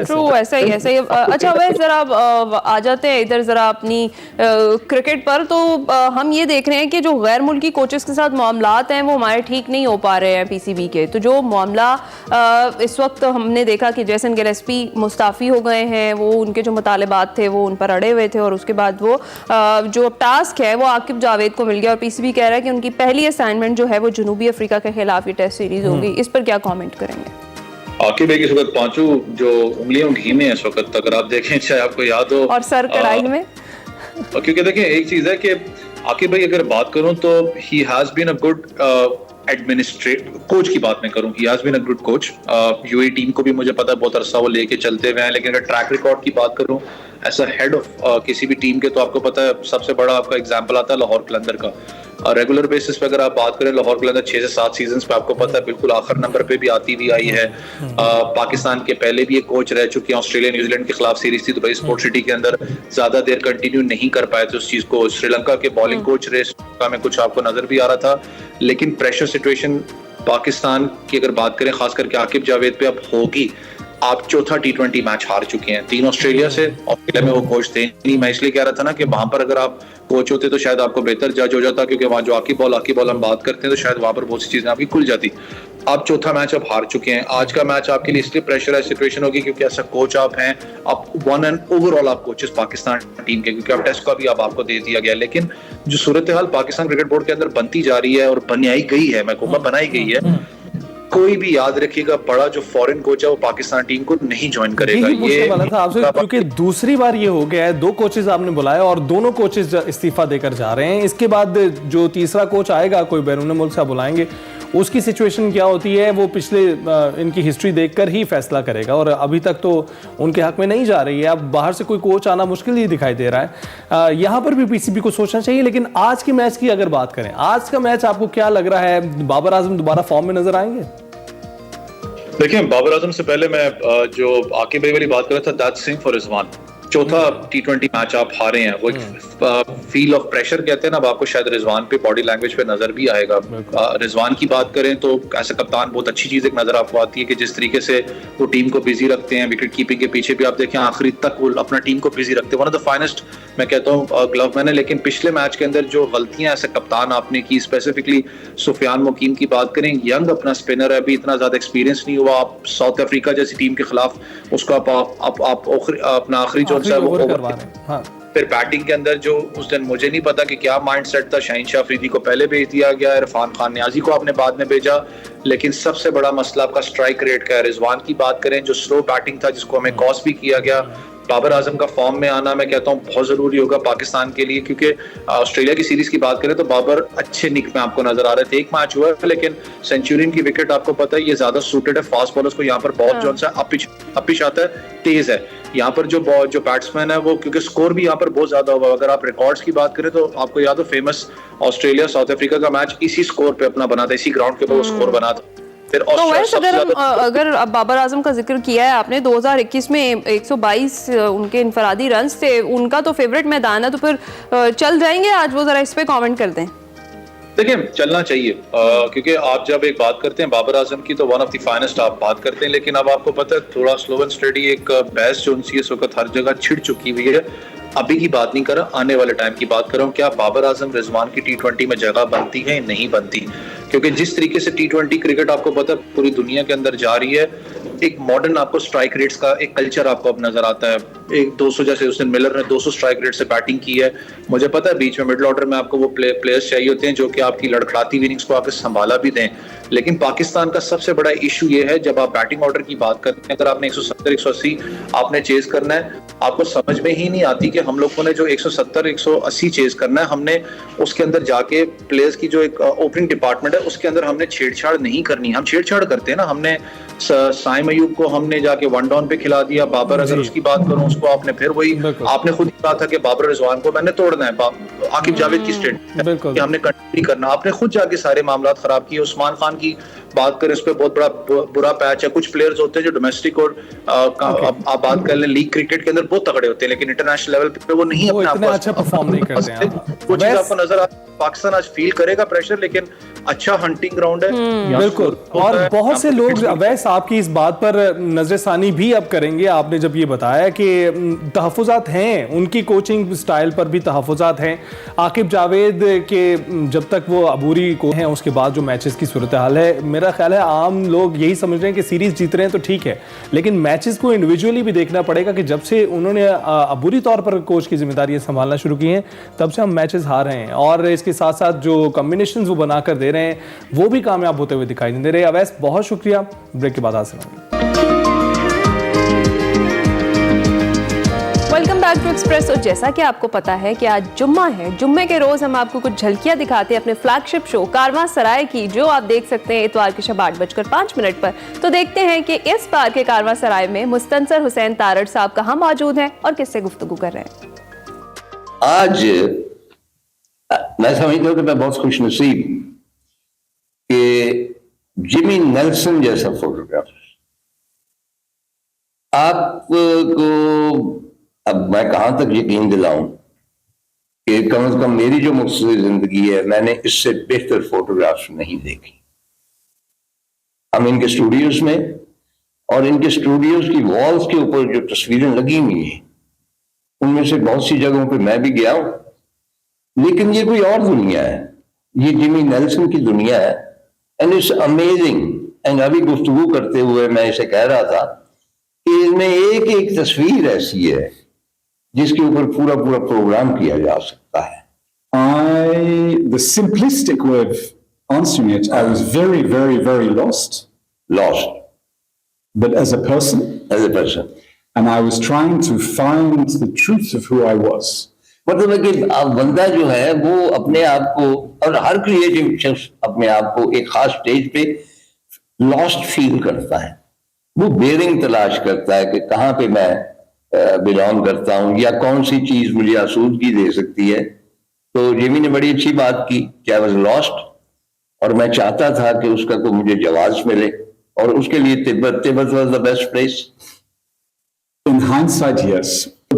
ट्रू, ऐसा ही ऐसा ही। अच्छा वैसे जरा आ जाते हैं इधर जरा अपनी क्रिकेट पर। तो हम ये देख रहे हैं कि जो गैर मुल्की कोचेस के साथ मामलात हैं वो हमारे ठीक नहीं हो पा रहे हैं PCB के। तो जो मामला इस वक्त हमने देखा कि जैसन गिलेस्पी मुस्ताफ़ी हो गए हैं, वो उनके जो मुतालिबात थे वो उन पर अड़े हुए थे, और उसके बाद वो जो टास्क है वो आकिब जावेद को मिल गया, और PCB कह रहा है कि उनकी पहली असाइनमेंट जो है वो जनूबी अफ्रीका के खिलाफ ये टेस्ट सीरीज होगी। इस पर क्या कमेंट करेंगे? आकिब भाई इस वक्त पांचों जो उंगलियों घी में है इस वक्त, अगर आप देखें चाहे आपको याद हो, और सर कढ़ाई में। क्योंकि देखिए एक चीज है कि आकिब भाई अगर बात करूं तो he has been a good administrative coach की बात मैं करूं, he has been a good coach. UAE team को भी मुझे पता है बहुत अरसा वो लेके चलते हुए हैं। लेकिन अगर ट्रैक रिकॉर्ड की बात करूं ऐसा हेड ऑफ किसी भी टीम के, तो आपको पता है सबसे बड़ा आपका एग्जांपल आता है लाहौर कलंदर का। रेगुलर बेसिस पे अगर आप बात करें लाहौर कलंदर 6 से 7 सीजन्स पे आपको पता है बिल्कुल आखिर नंबर पे भी आती हुई आई है। पाकिस्तान के पहले भी एक कोच रह चुके हैं, ऑस्ट्रेलिया न्यूजीलैंड के खिलाफ सीरीज थी दुबई स्पोर्ट सिटी के अंदर, ज्यादा देर कंटिन्यू नहीं कर पाए थे उस चीज को। श्रीलंका के बॉलिंग कोच रहे, श्रीलंका में कुछ आपको नजर भी आ रहा था। लेकिन प्रेशर सिचुएशन पाकिस्तान की अगर बात करें खास करके आकिब जावेद पे अब होगी। आप चौथा T20 मैच हार चुके हैं, 3 ऑस्ट्रेलिया से। ऑस्ट्रेलिया में वो कोच थे नहीं, मैं इसलिए कह रहा था ना कि वहां पर अगर आप कोच होते तो शायद आपको बेहतर जज हो जाता, क्योंकि वहां जो आकिब बॉल हम बात करते हैं तो शायद वहां पर बहुत सी चीजें आपकी खुल जाती। आप चौथा मैच अब हार चुके हैं। आज का मैच आपके लिए इसलिए प्रेशराइज सिचुएशन होगी क्योंकि ऐसा कोच आप हैं, आप वन एंड ओवरऑल आप कोचेस पाकिस्तान टीम के, क्योंकि अब टेस्ट का भी अब आपको दे दिया गया। लेकिन जो सूरत हाल पाकिस्तान क्रिकेट बोर्ड के अंदर बनती जा रही है और बनाई गई है, मैं कहूँगा बनाई गई है, कोई भी याद रखिएगा बड़ा जो फॉरेन कोच है वो पाकिस्तान टीम को नहीं ज्वाइन करेगा। ये वाला था आपसे, क्योंकि दूसरी बार ये हो गया है 2 कोचेस आपने बुलाया और दोनों कोचेस इस्तीफा देकर जा रहे हैं। इसके बाद जो तीसरा कोच आएगा कोई बैरून मुल्क से बुलाएंगे, उसकी सिचुएशन क्या होती है वो पिछले इनकी हिस्ट्री देखकर ही फैसला करेगा, और अभी तक तो उनके हक में नहीं जा रही है। अब बाहर से कोई कोच आना मुश्किल ही दिखाई दे रहा है। यहाँ पर भी PCB को सोचना चाहिए। लेकिन आज के मैच की अगर बात करें, आज का मैच आपको क्या लग रहा है, बाबर आजम दोबारा फॉर्म में नजर आएंगे? देखिए बाबर आजम से पहले मैं जो आकिब भाई वाली बात कर रहा था, दैट्स सेम फॉर रिजवान। चौथा T20 मैच आप हारे हैं, वो एक फील ऑफ प्रेशर कहते हैं ना, अब आपको शायद रिजवान पे बॉडी लैंग्वेज पे नजर भी आएगा। रिजवान की बात करें तो ऐसे कप्तान बहुत अच्छी चीज एक नजर आपको आती है कि जिस तरीके से वो टीम को बिजी रखते हैं, विकेट कीपिंग के पीछे भी आप देखें आखिरी तक वो अपना टीम को बिजी रखते हैं। वन ऑफ द फाइनेस्ट मैं कहता हूँ ग्लव मैन है। लेकिन पिछले मैच के अंदर जो गलतियां ऐसे कप्तान आपने की, स्पेसिफिकली सुफियान मुकीम की बात करें, यंग अपना स्पिनर है, अभी इतना ज्यादा एक्सपीरियंस नहीं हुआ। आप साउथ अफ्रीका जैसी टीम के खिलाफ उसको आप अपना आखिरी जो हाँ। फिर बैटिंग के अंदर जो उस दिन मुझे नहीं पता कि क्या माइंडसेट था, शाहीन शाह अफरीदी को पहले भेज दिया गया, इरफान खान नियाजी को आपने बाद में भेजा। लेकिन सबसे बड़ा मसला आपका स्ट्राइक रेट का है। रिजवान की बात करें, जो स्लो बैटिंग था जिसको हमें कॉस्ट भी किया गया, बाबर आजम का फॉर्म में आना मैं कहता हूँ बहुत जरूरी होगा पाकिस्तान के लिए, क्योंकि ऑस्ट्रेलिया की सीरीज की बात करें तो बाबर अच्छे निक में आपको नजर आ रहे थे। एक मैच हुआ है लेकिन सेंचुरियन की विकेट आपको पता है ये ज्यादा सूटेड है फास्ट बॉलर्स को। यहाँ पर बॉल जो सा अपिच आता है, तेज है। यहाँ पर जो बैट्समैन है वो, क्योंकि स्कोर भी यहाँ पर बहुत ज्यादा हुआ। अगर आप रिकॉर्ड्स की बात करें तो आपको याद हो फेमस ऑस्ट्रेलिया साउथ अफ्रीका का मैच इसी स्कोर पे अपना बना था, इसी ग्राउंड के ऊपर वो स्कोर बना था। फिर अगर अब बाबर आजम का जिक्र किया है आपने, 2021 में 122 उनके इनफरादी रन्स थे, उनका तो फेवरेट मैदान है, तो फिर चल जाएंगे आज वो? जरा इस पे कमेंट कर दें। देखिए चलना चाहिए क्योंकि आप जब एक बात करते हैं बाबर आजम की तो वन ऑफ द फाइनेस्ट आप बात करते हैं। लेकिन अब आपको पता है थोड़ा स्लो एंड स्टडी एक बहस जो उनसी इस वक्त हर जगह छिड़ चुकी हुई है। अभी की बात नहीं कर रहा, आने वाले टाइम की बात कर रहा हूँ। क्या बाबर आजम रिजवान की T20 में जगह बनती है, नहीं बनती? क्योंकि जिस तरीके से T20 क्रिकेट आपको पता है पूरी दुनिया के अंदर जा रही है, एक मॉडर्न आपको स्ट्राइक रेट्स का एक कल्चर आपको अब नजर आता है। एक 200 जैसे उस दिन मिलर ने 200 स्ट्राइक रेट से बैटिंग की है। मुझे पता है बीच में मिडिल ऑर्डर में आपको वो प्लेयर्स चाहिए होते हैं जो कि आपकी लड़खड़ाती इनिंग्स को आके संभाला भी दें। लेकिन पाकिस्तान का सबसे बड़ा इशू ये है, जब आप बैटिंग ऑर्डर की बात करते हैं, अगर आपने 170 180 आपने चेज करना है, आपको समझ में ही नहीं आती कि हम लोगों ने जो 170 180 चेज करना है, हमने उसके अंदर जाके प्लेयर्स की जो एक ओपनिंग डिपार्टमेंट है उसके अंदर हमने छेड़छाड़ नहीं करनी। हम छेड़छाड़ करते हैं ना, हमने साइम अयूब को हमने जाके वन डाउन पे खिला दिया। बाबर अगर उसकी बात करूं उसको आपने फिर वही आपने खुद कहा था कि बाबर रिजवान को मैंने तोड़ना है। आकिब जावेद की स्टेटमेंट कि हमने कंटिन्यू करना, आपने खुद जाके सारे मामला खराब किए। उस्मान खान की बात करें, उस पर बहुत बड़ा बुरा पैच है। कुछ प्लेयर्स होते हैं जो डोमेस्टिक और आप बात कर लें लीग क्रिकेट के अंदर बहुत तगड़े होते हैं, लेकिन इंटरनेशनल लेवल पे वो नहीं अपने आप को अच्छा परफॉर्म नहीं करते हैं। वो चीज आपको नजर आ, पाकिस्तान आज फील करेगा प्रेशर, लेकिन अच्छा हंटिंग ग्राउंड है। बिल्कुल। और बहुत से लोग अवैस आपकी इस बात पर नजरसानी भी अब करेंगे। आपने जब ये बताया कि तहफुजात हैं, उनकी कोचिंग स्टाइल पर भी तहफुजात हैं। आकिब जावेद के जब तक वो अबूरी को हैं, उसके बाद जो मैचेस की सूरत हाल है, मेरा ख्याल है आम लोग यही समझ रहे हैं कि सीरीज जीत रहे हैं तो ठीक है, लेकिन मैचेस को इंडिविजुअली भी देखना पड़ेगा कि जब से उन्होंने अबूरी तौर पर कोच की जिम्मेदारियां संभालना शुरू की हैं, तब से हम मैचेस हार रहे हैं। और इसके साथ साथ जो कॉम्बिनेशंस वो बनाकर दे रहे हैं वो भी कामयाब होते हुए दिखाई नहीं दे रहे। अवैस बहुत शुक्रिया। ब्रेक के बाद हाजिर होंगे। Welcome back to Express. और जैसा कि आपको पता है कि आज जुम्मा है, जुम्मे के रोज हम आपको कुछ झलकियां दिखाते हैं अपने फ्लैगशिप शो कारवां सराय की, जो आप देख सकते हैं इतवार की शब 8:05 पर। तो देखते हैं कि इस बार के कारवां सराय में मुस्तनसर हुसैन तारड़ साहब कहाँ मौजूद हैं और किससे गुफ्तगू कर रहे हैं। आज मैं समझता हूँ कि मैं बहुत खुशनसीब कि जिमी नेल्सन जैसा फोटोग्राफर आपको, अब मैं कहां तक यकीन दिलाऊं कि कम से कम मेरी जो मुख्तसर जिंदगी है मैंने इससे बेहतर फोटोग्राफ्स नहीं देखी। हम इनके स्टूडियोज में और इनके स्टूडियोज की वॉल्स के ऊपर जो तस्वीरें लगी हुई हैं उनमें से बहुत सी जगहों पे मैं भी गया हूं, लेकिन ये कोई और दुनिया है, ये जिमी नेल्सन की दुनिया है। And it's amazing. एंड अभी गुफ्तगू करते हुए मैं इसे कह रहा था कि इनमें एक एक तस्वीर ऐसी है जिसके ऊपर पूरा पूरा प्रोग्राम किया जा सकता है। The simplistic way of answering it, I was very, very, very lost. Lost. But as a person. As a person. And I was trying to find the truth of who I was. मतलब है कि बंदा जो है वो अपने आप को, और हर क्रिएटिव शख्स अपने आप को एक खास स्टेज पे लॉस्ट फील करता है। वो बेरिंग तलाश करता है कि कहाँ पे मैं बिलोंग करता हूँ या कौन सी चीज मुझे आसूदगी दे सकती है। तो जिमी ने बड़ी अच्छी बात की कि आई वाज लॉस्ट, और मैं चाहता था कि उसका कोई मुझे जवाब मिले, اور اس کے لیے تبت was the best place. In hindsight, yes.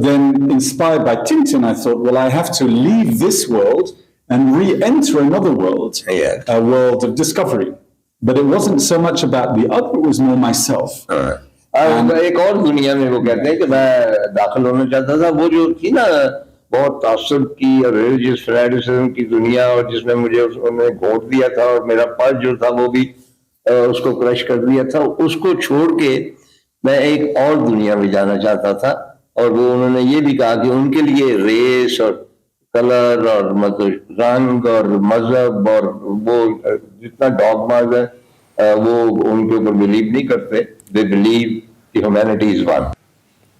Then, inspired by Tintin, I thought, well, I have to leave this world and re-enter another world, a world of discovery. But it wasn't so much about the other, it was more myself. ایک اور دنیا میں وہ کہتے ہیں کہ میں داخل ہونا چاہتا تھا، وہ جو تھی نا بہت تعصب کی اور ریلیجیس فینیٹسزم کی دنیا، اور جس میں مجھے انہوں نے گھونٹ دیا تھا اور میرا پاس جو تھا وہ بھی اس کو کرش کر دیا تھا، اس کو چھوڑ کے میں ایک اور دنیا میں جانا چاہتا تھا. اور وہ انہوں نے یہ بھی کہا کہ ان کے لیے ریس اور کلر اور مطلب رنگ اور مذہب اور وہ جتنا ڈاگماز ہے وہ ان کے اوپر بلیو نہیں کرتے. They believe the humanity is one.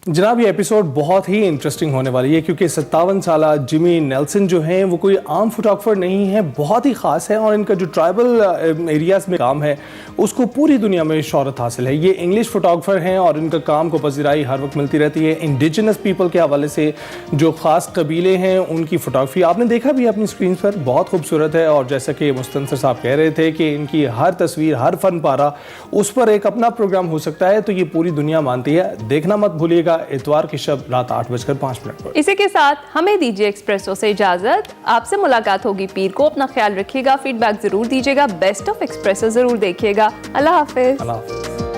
جناب یہ ایپیسوڈ بہت ہی انٹرسٹنگ ہونے والی ہے کیونکہ 57 سالہ جمی نیلسن جو ہیں وہ کوئی عام فوٹوگرافر نہیں ہے، بہت ہی خاص ہے، اور ان کا جو ٹرائبل ایریاز میں کام ہے اس کو پوری دنیا میں شہرت حاصل ہے. یہ انگلش فوٹوگرافر ہیں اور ان کا کام کو پذیرائی ہر وقت ملتی رہتی ہے. انڈیجنس پیپل کے حوالے سے جو خاص قبیلے ہیں ان کی فوٹوگرافی آپ نے دیکھا بھی اپنی اسکرین پر، بہت خوبصورت ہے. اور جیسا کہ مستنصر صاحب کہہ رہے تھے کہ ان کی ہر تصویر، ہر فن پارہ، اس پر ایک اپنا پروگرام ہو سکتا ہے، تو یہ پوری دنیا مانتی ہے. دیکھنا مت بھولیے گا اتوار کی شب رات 8:05 پر. اسی کے ساتھ ہمیں دیجیے ایکسپریسو سے اجازت. آپ سے ملاقات ہوگی پیر کو. اپنا خیال رکھیے گا، فیڈ بیک ضرور دیجیے گا، بیسٹ آف ایکسپریسو ضرور دیکھیے گا. اللہ حافظ. اللہ حافظ.